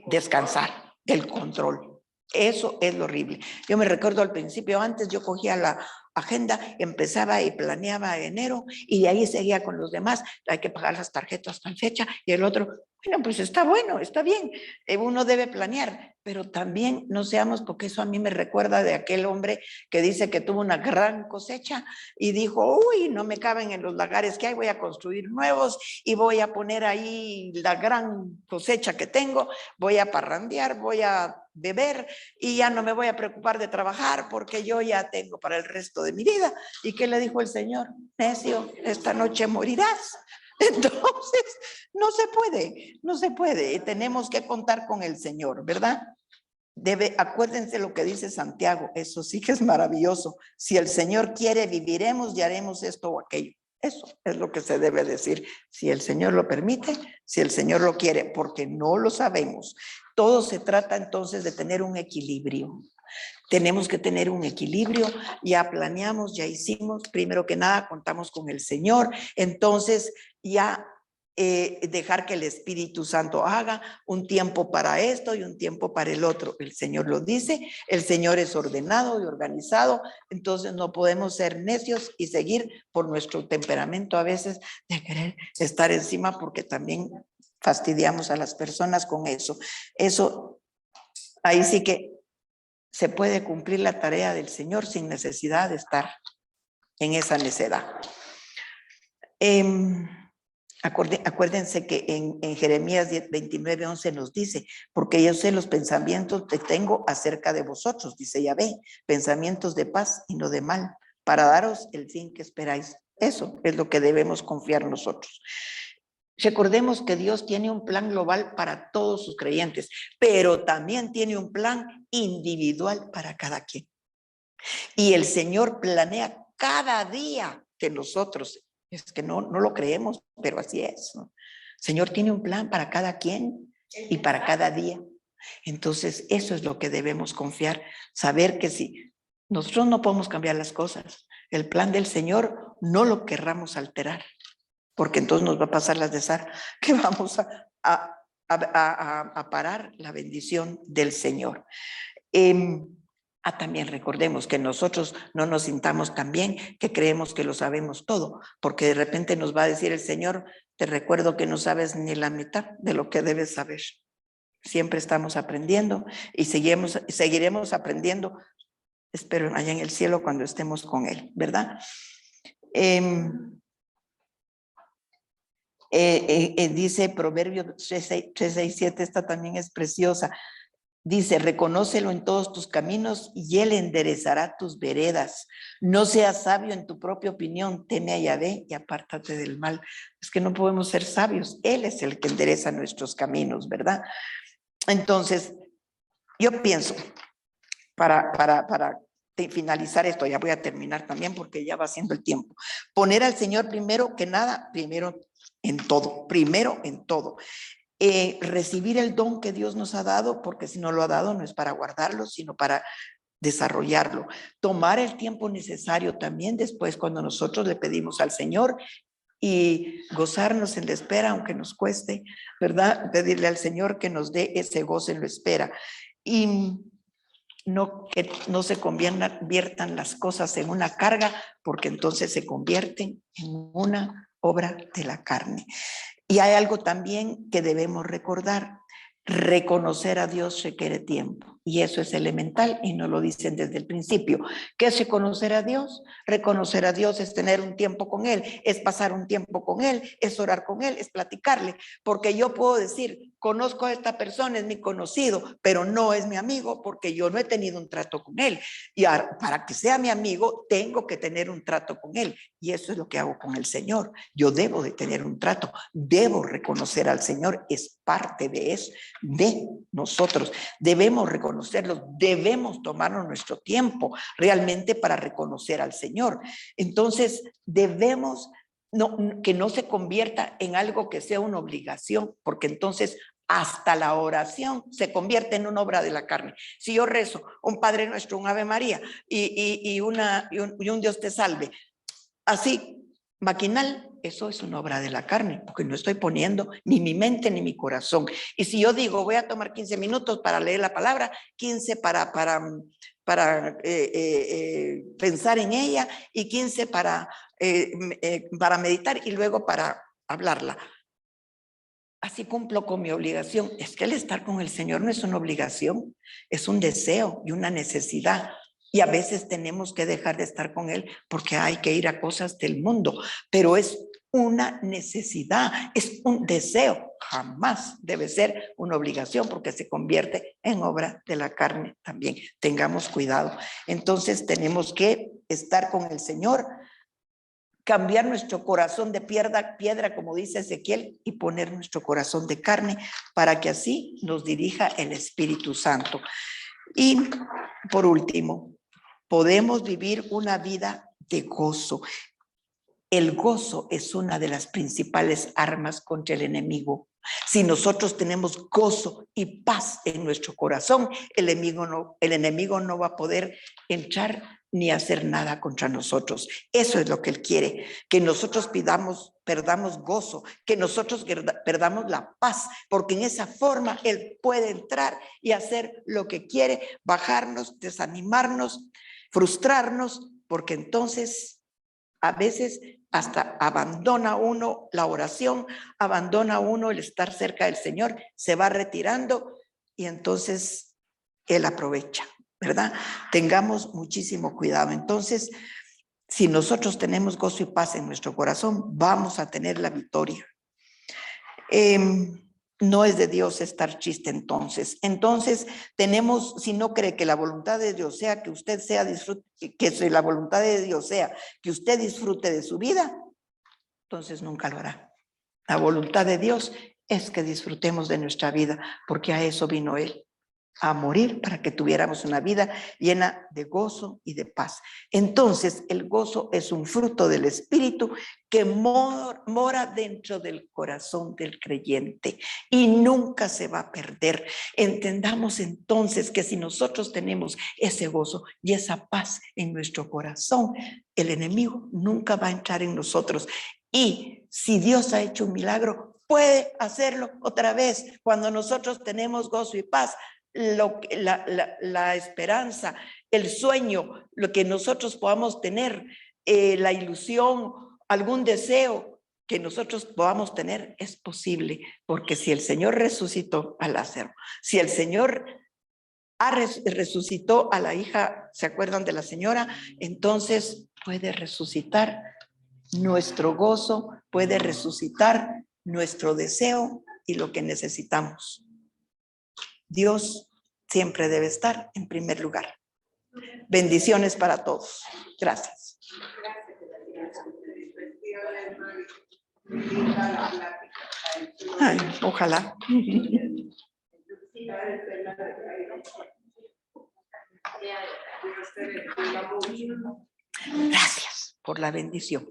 descansar, el control. Eso es lo horrible. Yo me recuerdo al principio, antes yo cogía la agenda, empezaba y planeaba enero y de ahí seguía con los demás. Hay que pagar las tarjetas tal fecha y el otro, bueno, pues está bueno, está bien. Uno debe planear, pero también no seamos, porque eso a mí me recuerda de aquel hombre que dice que tuvo una gran cosecha y dijo, uy, no me caben en los lagares que hay, voy a construir nuevos y voy a poner ahí la gran cosecha que tengo, voy a parrandear, voy a beber y ya no me voy a preocupar de trabajar porque yo ya tengo para el resto de mi vida. ¿Y qué le dijo el Señor? Necio, esta noche morirás. Entonces, no se puede. Tenemos que contar con el Señor, ¿verdad? Acuérdense lo que dice Santiago, eso sí que es maravilloso. Si el Señor quiere, viviremos y haremos esto o aquello. Eso es lo que se debe decir. Si el Señor lo permite, si el Señor lo quiere, porque no lo sabemos. Todo se trata entonces de tener un equilibrio. Tenemos que tener un equilibrio, ya planeamos, ya hicimos, primero que nada contamos con el Señor, entonces ya dejar que el Espíritu Santo haga un tiempo para esto y un tiempo para el otro. El Señor lo dice, el Señor es ordenado y organizado, entonces no podemos ser necios y seguir por nuestro temperamento a veces de querer estar encima, porque también fastidiamos a las personas con eso. Eso, ahí sí que se puede cumplir la tarea del Señor sin necesidad de estar en esa necedad. Acuérdense que en Jeremías 29:11 nos dice, porque yo sé los pensamientos que tengo acerca de vosotros, dice Yahvé, pensamientos de paz y no de mal, para daros el fin que esperáis. Eso es lo que debemos confiar nosotros. Recordemos que Dios tiene un plan global para todos sus creyentes, pero también tiene un plan individual para cada quien. Y el Señor planea cada día que nosotros, es que no lo creemos, pero así es, ¿no? El Señor tiene un plan para cada quien y para cada día. Entonces, eso es lo que debemos confiar, saber que si nosotros no podemos cambiar las cosas, el plan del Señor no lo querramos alterar, porque entonces nos va a pasar las de Sara, que vamos a parar la bendición del Señor. También recordemos que nosotros no nos sintamos tan bien que creemos que lo sabemos todo, porque de repente nos va a decir el Señor, te recuerdo que no sabes ni la mitad de lo que debes saber. Siempre estamos aprendiendo y seguiremos aprendiendo, espero allá en el cielo cuando estemos con Él, ¿verdad? Dice Proverbios 3:6-7, esta también es preciosa. Dice, reconócelo en todos tus caminos y Él enderezará tus veredas. No seas sabio en tu propia opinión, teme a Yahvé y apártate del mal. Es que no podemos ser sabios, Él es el que endereza nuestros caminos, ¿verdad? Entonces, yo pienso, para finalizar esto, ya voy a terminar también porque ya va siendo el tiempo. Poner al Señor primero que nada, primero en todo. Recibir el don que Dios nos ha dado, porque si no lo ha dado no es para guardarlo, sino para desarrollarlo. Tomar el tiempo necesario también después cuando nosotros le pedimos al Señor y gozarnos en la espera, aunque nos cueste, ¿verdad? Pedirle al Señor que nos dé ese gozo en la espera. Y que no se conviertan las cosas en una carga, porque entonces se convierten en una obra de la carne. Y hay algo también que debemos recordar. Reconocer a Dios requiere tiempo y eso es elemental y nos lo dicen desde el principio. ¿Qué es reconocer a Dios? Reconocer a Dios es tener un tiempo con Él, es pasar un tiempo con Él, es orar con Él, es platicarle, porque yo puedo decir, conozco a esta persona, es mi conocido, pero no es mi amigo porque yo no he tenido un trato con Él. Y para que sea mi amigo, tengo que tener un trato con Él y eso es lo que hago con el Señor. Yo debo de tener un trato, debo reconocer al Señor, es parte de eso, de nosotros. Debemos reconocerlo, debemos tomarnos nuestro tiempo realmente para reconocer al Señor. Entonces, debemos que no se convierta en algo que sea una obligación, porque entonces hasta la oración se convierte en una obra de la carne. Si yo rezo un Padre Nuestro, un Ave María y un Dios te salve, así, maquinal, eso es una obra de la carne, porque no estoy poniendo ni mi mente ni mi corazón. Y si yo digo, voy a tomar 15 minutos para leer la palabra, 15 para pensar en ella y 15 para meditar y luego para hablarla. Así cumplo con mi obligación. Es que el estar con el Señor no es una obligación, es un deseo y una necesidad. Y a veces tenemos que dejar de estar con Él porque hay que ir a cosas del mundo, pero es una necesidad, es un deseo. Jamás debe ser una obligación porque se convierte en obra de la carne también. Tengamos cuidado. Entonces tenemos que estar con el Señor, cambiar nuestro corazón de piedra, como dice Ezequiel, y poner nuestro corazón de carne para que así nos dirija el Espíritu Santo. Y por último, podemos vivir una vida de gozo. El gozo es una de las principales armas contra el enemigo. Si nosotros tenemos gozo y paz en nuestro corazón, el enemigo no va a poder entrar ni hacer nada contra nosotros. Eso es lo que Él quiere, que nosotros perdamos gozo, que nosotros perdamos la paz, porque en esa forma Él puede entrar y hacer lo que quiere, bajarnos, desanimarnos, frustrarnos, porque entonces a veces hasta abandona uno la oración, abandona uno el estar cerca del Señor, se va retirando y entonces Él aprovecha, ¿verdad? Tengamos muchísimo cuidado. Entonces, si nosotros tenemos gozo y paz en nuestro corazón, vamos a tener la victoria. No es de Dios estar triste entonces. Entonces tenemos, si no cree que la voluntad de Dios sea que usted sea la voluntad de Dios sea que usted disfrute de su vida, entonces nunca lo hará. La voluntad de Dios es que disfrutemos de nuestra vida, porque a eso vino Él, a morir para que tuviéramos una vida llena de gozo y de paz. Entonces, el gozo es un fruto del Espíritu que mora dentro del corazón del creyente y nunca se va a perder. Entendamos entonces que si nosotros tenemos ese gozo y esa paz en nuestro corazón, el enemigo nunca va a entrar en nosotros. Y si Dios ha hecho un milagro, puede hacerlo otra vez. Cuando nosotros tenemos gozo y paz, la esperanza, el sueño, lo que nosotros podamos tener, la ilusión, algún deseo que nosotros podamos tener, es posible, porque si el Señor resucitó a Lázaro, si el Señor resucitó a la hija, ¿se acuerdan de la señora? Entonces puede resucitar nuestro gozo, puede resucitar nuestro deseo y lo que necesitamos. Dios siempre debe estar en primer lugar. Bendiciones para todos. Gracias. Ay, ojalá. Gracias por la bendición.